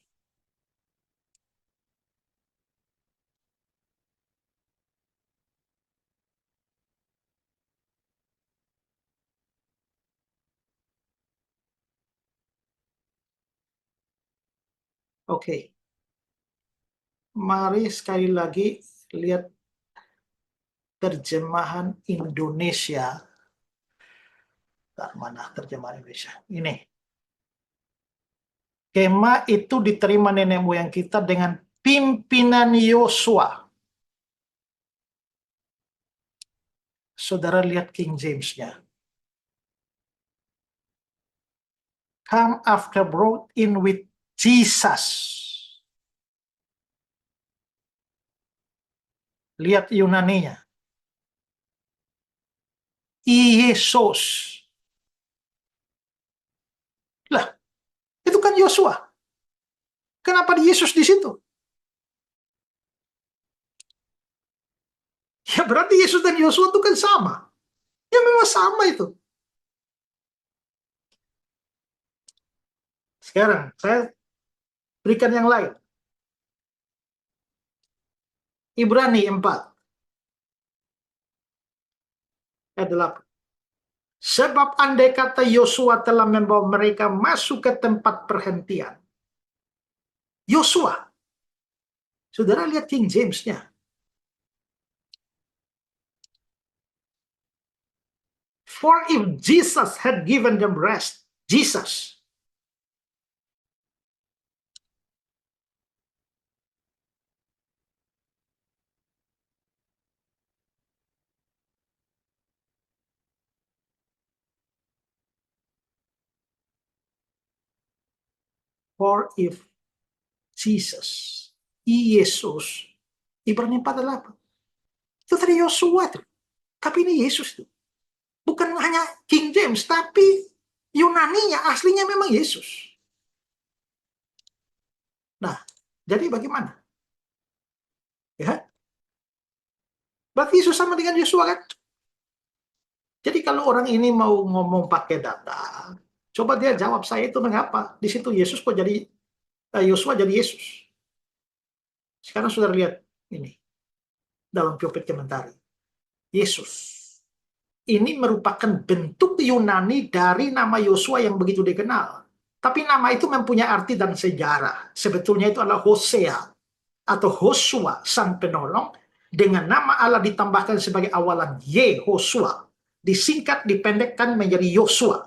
Oke. Mari sekali lagi lihat terjemahan Indonesia. Mana terjemahan Indonesia? Ini. Kemah itu diterima nenek moyang kita dengan pimpinan Yosua. Saudara lihat King James-nya. Come after brought in with Jesus. Lihat Yunaninya. Yesus. Lah, itu kan Yosua. Kenapa Yesus di situ? Ya berarti Yesus dan Yosua itu kan sama. Ya memang sama itu. Sekarang saya berikan yang lain. Ibrani 4 ayat 8. Sebab andai kata Yosua telah membawa mereka masuk ke tempat perhentian. Yosua. Saudara lihat King James-nya. For if Jesus had given them rest, Jesus. For if Jesus, Yesus, Ibrani 4 adalah apa? Itu tadi Yosua itu. Tapi ini Yesus itu. Bukan hanya King James, tapi Yunaninya aslinya memang Yesus. Nah, jadi bagaimana? Ya, berarti Yesus sama dengan Yosua kan? Jadi kalau orang ini mau ngomong pakai data, coba dia jawab saya itu mengapa? Di situ Yesus kok jadi Yosua jadi Yesus. Sekarang sudah lihat ini dalam pulpit komentari. Yesus. Ini merupakan bentuk Yunani dari nama Yosua yang begitu dikenal. Tapi nama itu mempunyai arti dan sejarah. Sebetulnya itu adalah Hosea atau Hosua, sang penolong, dengan nama Allah ditambahkan sebagai awalan Yehosua. Disingkat, dipendekkan menjadi Yosua.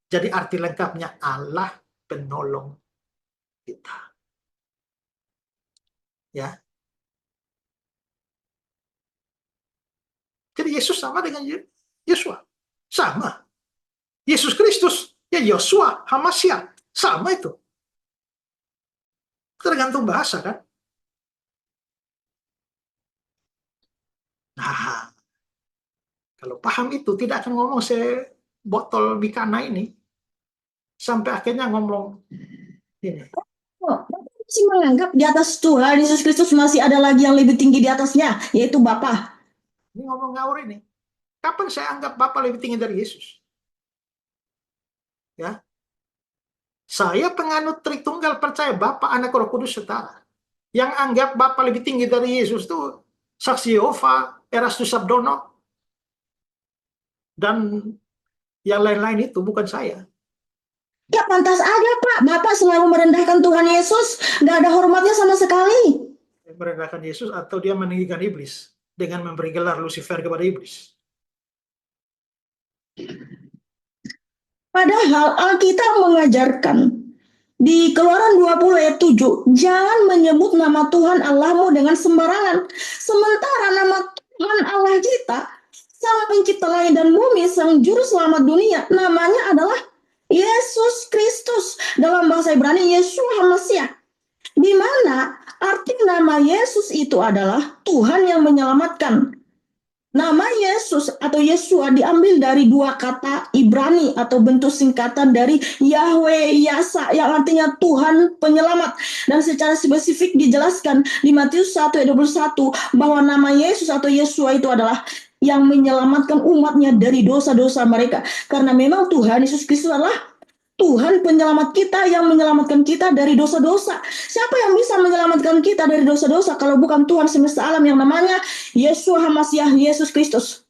Jadi arti lengkapnya Allah penolong kita. Ya. Jadi Yesus sama dengan Yosua. Sama. Yesus Kristus Ya Yosua, Hamasya, sama itu. Tergantung bahasa kan. Nah, kalau paham itu tidak akan ngomong sebotol Mikana ini. Sampai akhirnya ngomong ini. Oh, Bapak masih menganggap di atas Tuhan Yesus Kristus masih ada lagi yang lebih tinggi di atasnya, yaitu Bapa. Ini ngomong ngawur ini. Kapan saya anggap Bapa lebih tinggi dari Yesus? Ya, saya penganut Tritunggal, percaya Bapa, Anak, Roh Kudus setara. Yang anggap Bapa lebih tinggi dari Yesus itu Saksi Yehova, Erastus Sabdono, dan yang lain-lain itu bukan saya. Ya pantas aja Pak, Bapak selalu merendahkan Tuhan Yesus, nggak ada hormatnya sama sekali. Merendahkan Yesus atau dia meninggikan iblis dengan memberi gelar Lucifer kepada iblis. Padahal Alkitab mengajarkan di Keluaran 20 ayat 7, jangan menyebut nama Tuhan Allahmu dengan sembarangan. Sementara nama Tuhan Allah kita, Sang Pencipta langit dan bumi, Sang Juru Selamat dunia, namanya adalah Yesus Kristus. Dalam bahasa Ibrani, Yeshua HaMashiach. Di mana arti nama Yesus itu adalah Tuhan yang menyelamatkan. Nama Yesus atau Yeshua diambil dari dua kata Ibrani atau bentuk singkatan dari Yahweh Yasa yang artinya Tuhan penyelamat. Dan secara spesifik dijelaskan di Matius 1 ayat 21 bahwa nama Yesus atau Yeshua itu adalah yang menyelamatkan umatnya dari dosa-dosa mereka. Karena memang Tuhan Yesus Kristus adalah Tuhan penyelamat kita yang menyelamatkan kita dari dosa-dosa. Siapa yang bisa menyelamatkan kita dari dosa-dosa kalau bukan Tuhan semesta alam yang namanya Yeshua HaMashiach, Yesus Kristus.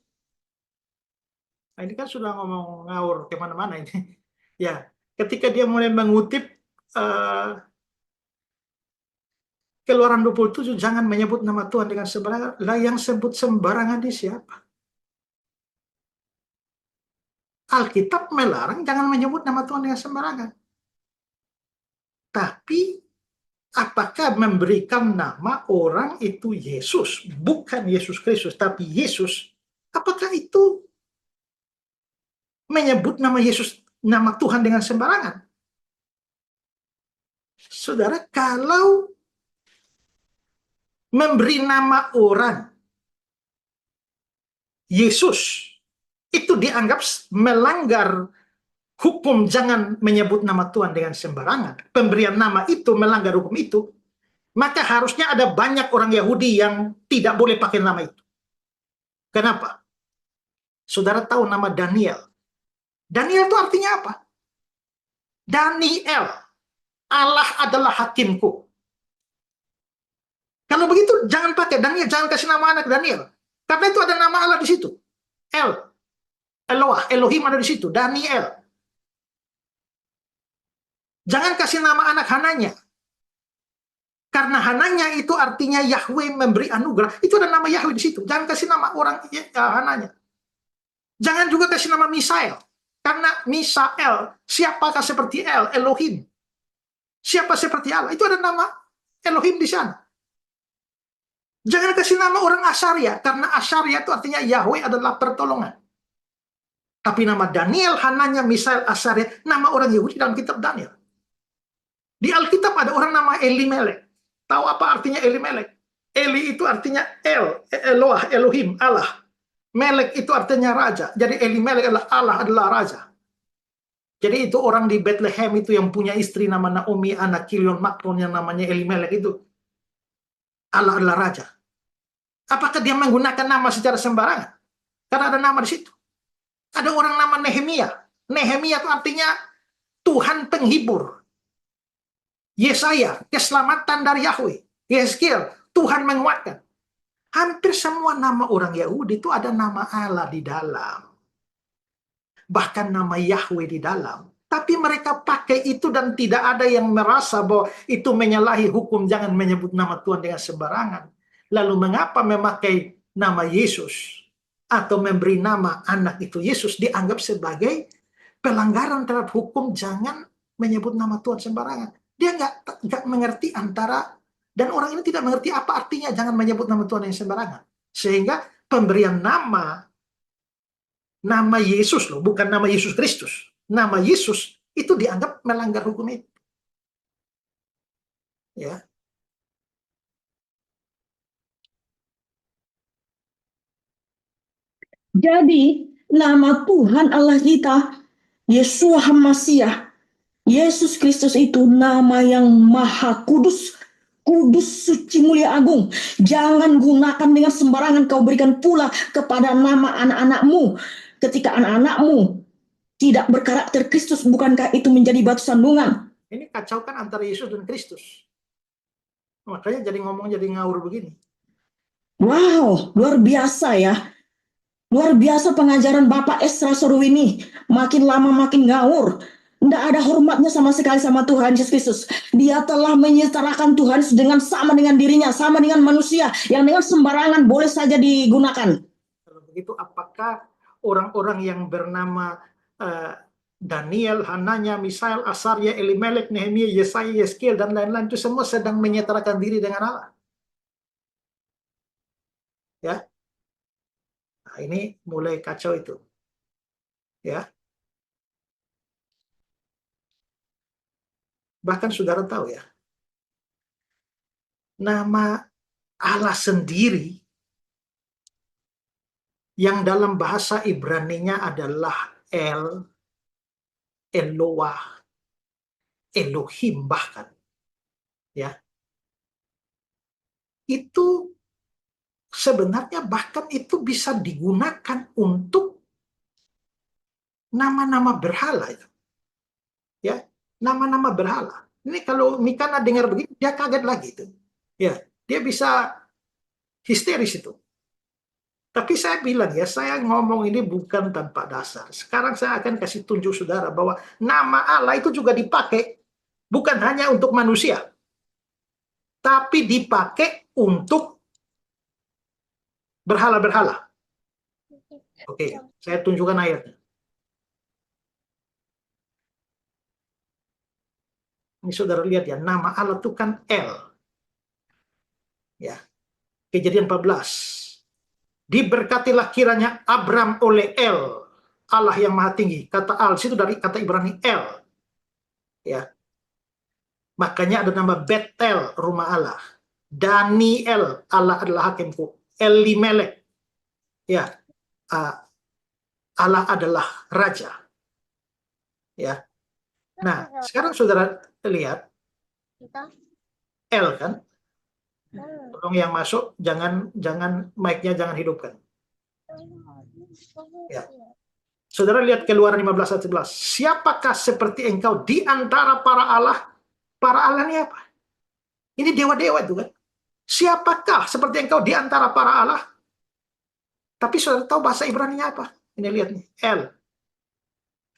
Nah, ini kan sudah ngomong ngawur kemana-mana ini. Ya, ketika dia mulai mengutip Keluaran 27, jangan menyebut nama Tuhan dengan sembarangan. Lah yang sebut sembarangan di siapa? Alkitab melarang jangan menyebut nama Tuhan dengan sembarangan. Tapi apakah memberikan nama orang itu Yesus, bukan Yesus Kristus, tapi Yesus? Apakah itu menyebut nama Yesus, nama Tuhan dengan sembarangan? Saudara, kalau memberi nama orang Yesus itu dianggap melanggar hukum jangan menyebut nama Tuhan dengan sembarangan, pemberian nama itu melanggar hukum itu, maka harusnya ada banyak orang Yahudi yang tidak boleh pakai nama itu. Kenapa? Saudara tahu nama Daniel. Daniel itu artinya apa? Daniel, Allah adalah hakimku. Kalau begitu jangan pakai Daniel, jangan kasih nama anak Daniel. Karena itu ada nama Allah di situ. Eloah, Elohim ada di situ, Daniel. Jangan kasih nama anak Hananya. Karena Hananya itu artinya Yahweh memberi anugerah. Itu ada nama Yahweh di situ. Jangan kasih nama orang Hananya. Jangan juga kasih nama Misael. Karena Misael, siapakah seperti Elohim? Siapa seperti Allah? Itu ada nama Elohim di sana. Jangan kasih nama orang Asaria, karena Asaria itu artinya Yahweh adalah pertolongan. Tapi nama Daniel, Hananya, Misael, Asaria, nama orang Yahudi dalam kitab Daniel. Di Alkitab ada orang nama Elimelek. Tahu apa artinya Elimelek? Eli itu artinya Eloah, Elohim, Allah. Melek itu artinya raja. Jadi Elimelek adalah Allah, adalah raja. Jadi itu orang di Bethlehem itu yang punya istri nama Naomi, anak Kilion Makron yang namanya Elimelek itu. Allah adalah raja. Apakah dia menggunakan nama secara sembarangan? Karena ada nama di situ. Ada orang nama Nehemia. Nehemia itu artinya Tuhan penghibur. Yesaya, keselamatan dari Yahweh. Yeskiel, Tuhan menguatkan. Hampir semua nama orang Yahudi itu ada nama Allah di dalam. Bahkan nama Yahweh di dalam. Tapi mereka pakai itu dan tidak ada yang merasa bahwa itu menyalahi hukum jangan menyebut nama Tuhan dengan sembarangan. Lalu mengapa memakai nama Yesus atau memberi nama anak itu Yesus dianggap sebagai pelanggaran terhadap hukum jangan menyebut nama Tuhan sembarangan? Dia nggak mengerti antara, dan orang ini tidak mengerti apa artinya jangan menyebut nama Tuhan yang sembarangan. Sehingga pemberian nama Yesus loh, bukan nama Yesus Kristus. nama Yesus itu dianggap melanggar hukum itu. Ya. Jadi nama Tuhan Allah kita, Yeshua HaMasyiah, Yesus Kristus itu nama yang maha kudus, kudus, suci, mulia, agung. Jangan gunakan dengan sembarangan kau berikan pula kepada nama anak-anakmu. Ketika anak-anakmu tidak berkarakter Kristus, bukankah itu menjadi batu sandungan? Ini kacau kan antara Yesus dan Kristus. Makanya jadi ngomong jadi ngawur begini. Wow, luar biasa ya. Luar biasa pengajaran Bapak Esra Sorwini. Makin lama makin ngawur. Tidak ada hormatnya sama sekali sama Tuhan Yesus Kristus. Dia telah menyetarakan Tuhan sama dengan dirinya, sama dengan manusia, yang dengan sembarangan boleh saja digunakan. Kalau begitu, apakah orang-orang yang bernama Daniel, Hananya, Misael, Asarya, Elimelek, Nehemia, Yesaya, Yeskiel, dan lain-lain itu semua sedang menyetarakan diri dengan Allah? Ya. Nah, ini mulai kacau itu. Ya. Bahkan saudara tahu ya, nama Allah sendiri yang dalam bahasa Ibrani-nya adalah El, Eloah, Elohim bahkan. Ya. Itu sebenarnya bahkan itu bisa digunakan untuk nama-nama berhala itu. Ya, nama-nama berhala. Ini kalau Mikana dengar begini, dia kaget lagi itu. Ya, dia bisa histeris itu. Tapi saya bilang ya, saya ngomong ini bukan tanpa dasar. Sekarang saya akan kasih tunjuk saudara bahwa nama Allah itu juga dipakai bukan hanya untuk manusia, tapi dipakai untuk berhala-berhala. Oke, saya tunjukkan ayatnya. Ini saudara lihat ya, nama Allah itu kan El. Ya. Kejadian 14. Diberkatilah kiranya Abram oleh El, Allah yang maha tinggi. Kata Al, situ dari kata Ibrani El. Ya. Makanya ada nama Betel, rumah Allah. Daniel, Allah adalah hakimku. Elimelek, ya, Allah adalah raja. Ya. Nah, sekarang saudara lihat L kan? Tolong yang masuk jangan mic-nya jangan hidupkan. Ya. Saudara lihat Keluaran 15 ayat 11. Siapakah seperti engkau di antara para Allah? Para Allah ini apa? Ini dewa-dewa itu kan. Siapakah seperti engkau di antara para Allah? Tapi saudara tahu bahasa Ibrani-nya apa? Ini lihat nih, El.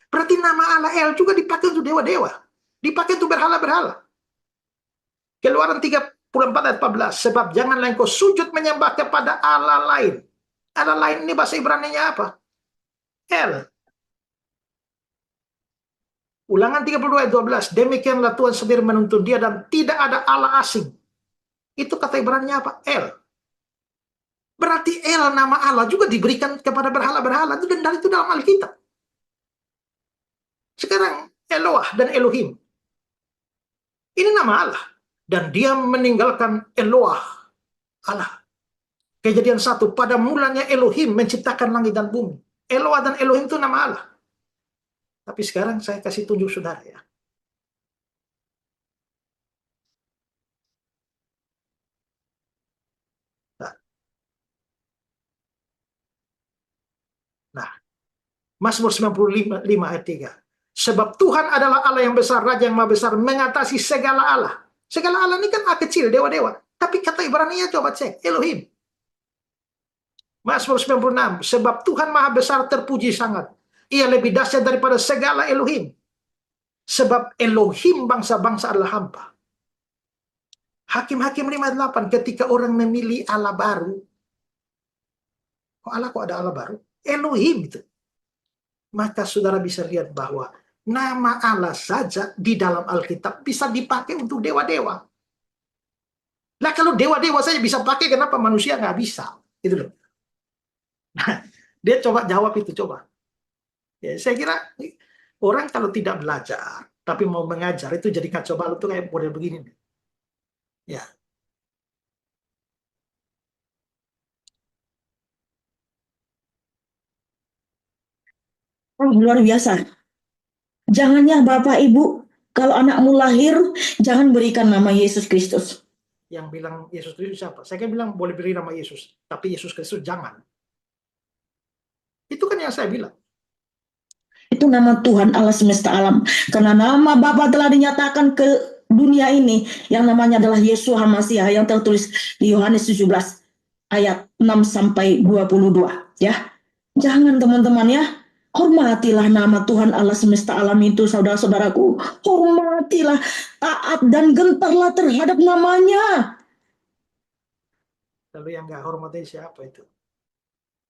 Berarti nama Allah El juga dipakai untuk dewa-dewa. Dipakai untuk berhala-berhala. Keluaran 34 ayat 14. Sebab janganlah engkau sujud menyembah kepada Allah lain. Allah lain ini bahasa Ibrani-nya apa? El. Ulangan 32 ayat 12. Demikianlah Tuhan sendiri menuntun dia dan tidak ada Allah asing. Itu kata Ibrani-nya apa? El. Berarti El nama Allah juga diberikan kepada berhala-berhala. Dan itu dalam Alkitab. Sekarang Eloah dan Elohim. Ini nama Allah. Dan dia meninggalkan Eloah, Allah. Kejadian 1, pada mulanya Elohim menciptakan langit dan bumi. Eloah dan Elohim itu nama Allah. Tapi sekarang saya kasih tunjuk saudara ya. Nah, Mazmur 95 ayat 3. Sebab Tuhan adalah Allah yang besar, Raja yang maha besar, mengatasi segala Allah. Segala Allah ini kan A kecil, dewa-dewa. Tapi kata Ibrani-nya coba cek, Elohim. Mazmur 96, sebab Tuhan maha besar terpuji sangat. Ia lebih dahsyat daripada segala Elohim. Sebab Elohim bangsa-bangsa adalah hamba. Hakim-Hakim 5:8, ketika orang memilih Allah baru. Kok ada Allah baru? Elohim itu. Maka saudara bisa lihat bahwa nama Allah saja di dalam Alkitab bisa dipakai untuk dewa-dewa. Nah kalau dewa-dewa saja bisa pakai, kenapa manusia nggak bisa? Itu loh. Nah, dia coba jawab itu, coba. Ya, saya kira Orang kalau tidak belajar, tapi mau mengajar, itu jadi kacau balau tuh kayak model begini nih. Ya, Oh, luar biasa. Jangannya Bapak Ibu, kalau anakmu lahir, jangan berikan nama Yesus Kristus. yang bilang Yesus Kristus siapa? Saya kan bilang boleh beri nama Yesus, tapi Yesus Kristus jangan. Itu kan yang saya bilang. Itu nama Tuhan Allah semesta alam. Karena nama Bapa telah dinyatakan ke dunia ini, yang namanya adalah Yesus HaMasiah, yang tertulis di Yohanes 17 ayat 6 sampai 22. Ya, jangan teman-teman ya. Hormatilah nama Tuhan Allah semesta alam itu, saudara-saudaraku. Hormatilah, taat dan gentarlah terhadap namanya. Lalu yang nggak hormati siapa itu?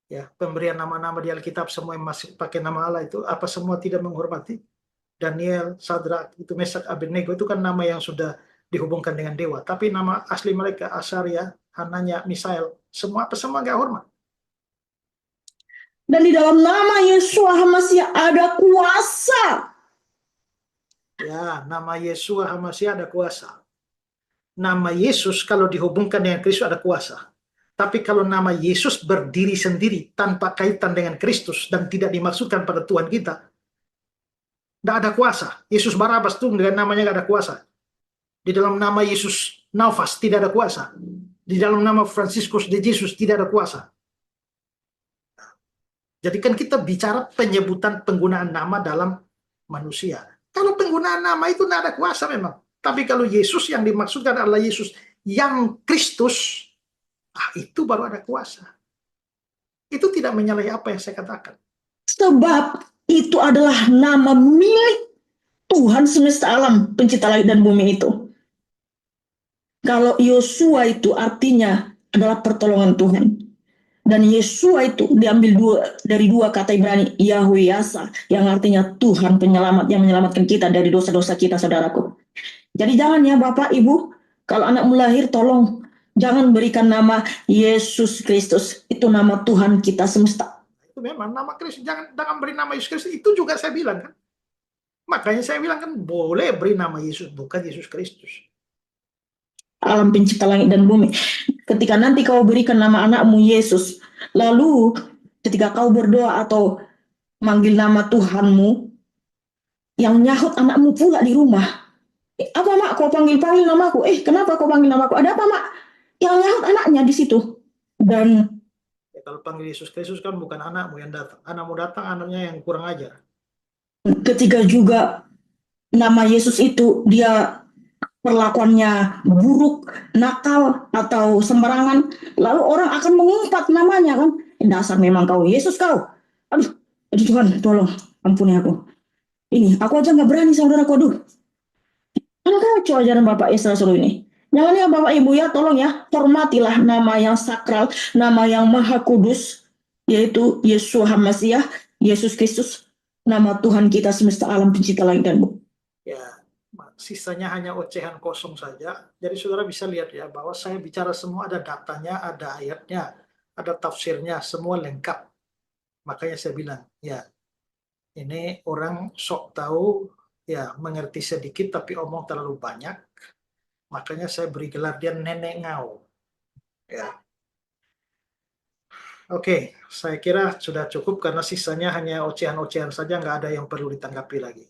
Ya, pemberian nama-nama di Alkitab semua yang masih pakai nama Allah itu, apa semua tidak menghormati? Daniel, Sadrak, itu Mesak, Abednego itu kan nama yang sudah dihubungkan dengan dewa. Tapi nama asli mereka, Asaria, Hananya, Misael, semua apa semua nggak hormat. Dan di dalam nama Yesus HaMasiah ada kuasa. Ya, nama Yesus HaMasiah ada kuasa. Nama Yesus kalau dihubungkan dengan Kristus ada kuasa. Tapi kalau nama Yesus berdiri sendiri tanpa kaitan dengan Kristus dan tidak dimaksudkan pada Tuhan kita, tidak ada kuasa. Yesus Barabas itu dengan namanya tidak ada kuasa. Di dalam nama Yesus Nafas tidak ada kuasa. Di dalam nama Franciscus de Jesus tidak ada kuasa. Jadi kan kita bicara penyebutan penggunaan nama dalam manusia. Kalau penggunaan nama itu tidak ada kuasa memang. Tapi kalau Yesus yang dimaksudkan adalah Yesus yang Kristus, itu baru ada kuasa. Itu tidak menyalahi apa yang saya katakan. Sebab itu adalah nama milik Tuhan semesta alam, pencipta langit dan bumi itu. Kalau Yosua itu artinya adalah pertolongan Tuhan. Dan Yesua itu diambil dari dua kata Ibrani, Yahweh Yasa, yang artinya Tuhan penyelamat, yang menyelamatkan kita dari dosa-dosa kita, saudaraku. Jadi jangan ya Bapak, Ibu, kalau anakmu lahir tolong jangan berikan nama Yesus Kristus. Itu nama Tuhan kita semesta. Itu memang nama Kristus, jangan beri nama Yesus Kristus. Itu juga saya bilang kan. Makanya saya bilang kan boleh beri nama Yesus, bukan Yesus Kristus. Alam pencipta langit dan bumi. Ketika nanti kau berikan nama anakmu Yesus, lalu ketika kau berdoa atau manggil nama Tuhanmu, yang nyahut anakmu pula di rumah. Apa mak kau panggil-panggil namaku? Kenapa kau panggil namaku? Ada apa mak? Yang nyahut anaknya di situ. Dan kalau panggil Yesus Kristus kan bukan anakmu yang datang. Anakmu datang, anaknya yang kurang ajar. ketika juga nama Yesus itu dia perlakuannya buruk, nakal, atau sembarangan, lalu orang akan mengumpat namanya kan. Dasar memang kau Yesus kau. Aduh Tuhan tolong ampuni aku. Ini aku aja nggak berani saudaraku. Aduh. Kan kacau ajaran Bapak Esra Solo ini. Jangan ya Bapak Ibu ya, tolong ya, hormatilah nama yang sakral, nama yang maha kudus, yaitu Yesus HaMasiah, Yesus Kristus, nama Tuhan kita semesta alam pencipta langit dan bumi. Ya, sisanya hanya ocehan kosong saja. Jadi saudara bisa lihat ya, bahwa saya bicara semua ada datanya, ada ayatnya, ada tafsirnya, semua lengkap. Makanya saya bilang, ya, ini orang sok tahu, ya, mengerti sedikit tapi omong terlalu banyak. Makanya saya beri gelar dia nenek ngau. Ya. Oke, saya kira sudah cukup karena sisanya hanya ocehan-ocehan saja, nggak ada yang perlu ditanggapi lagi.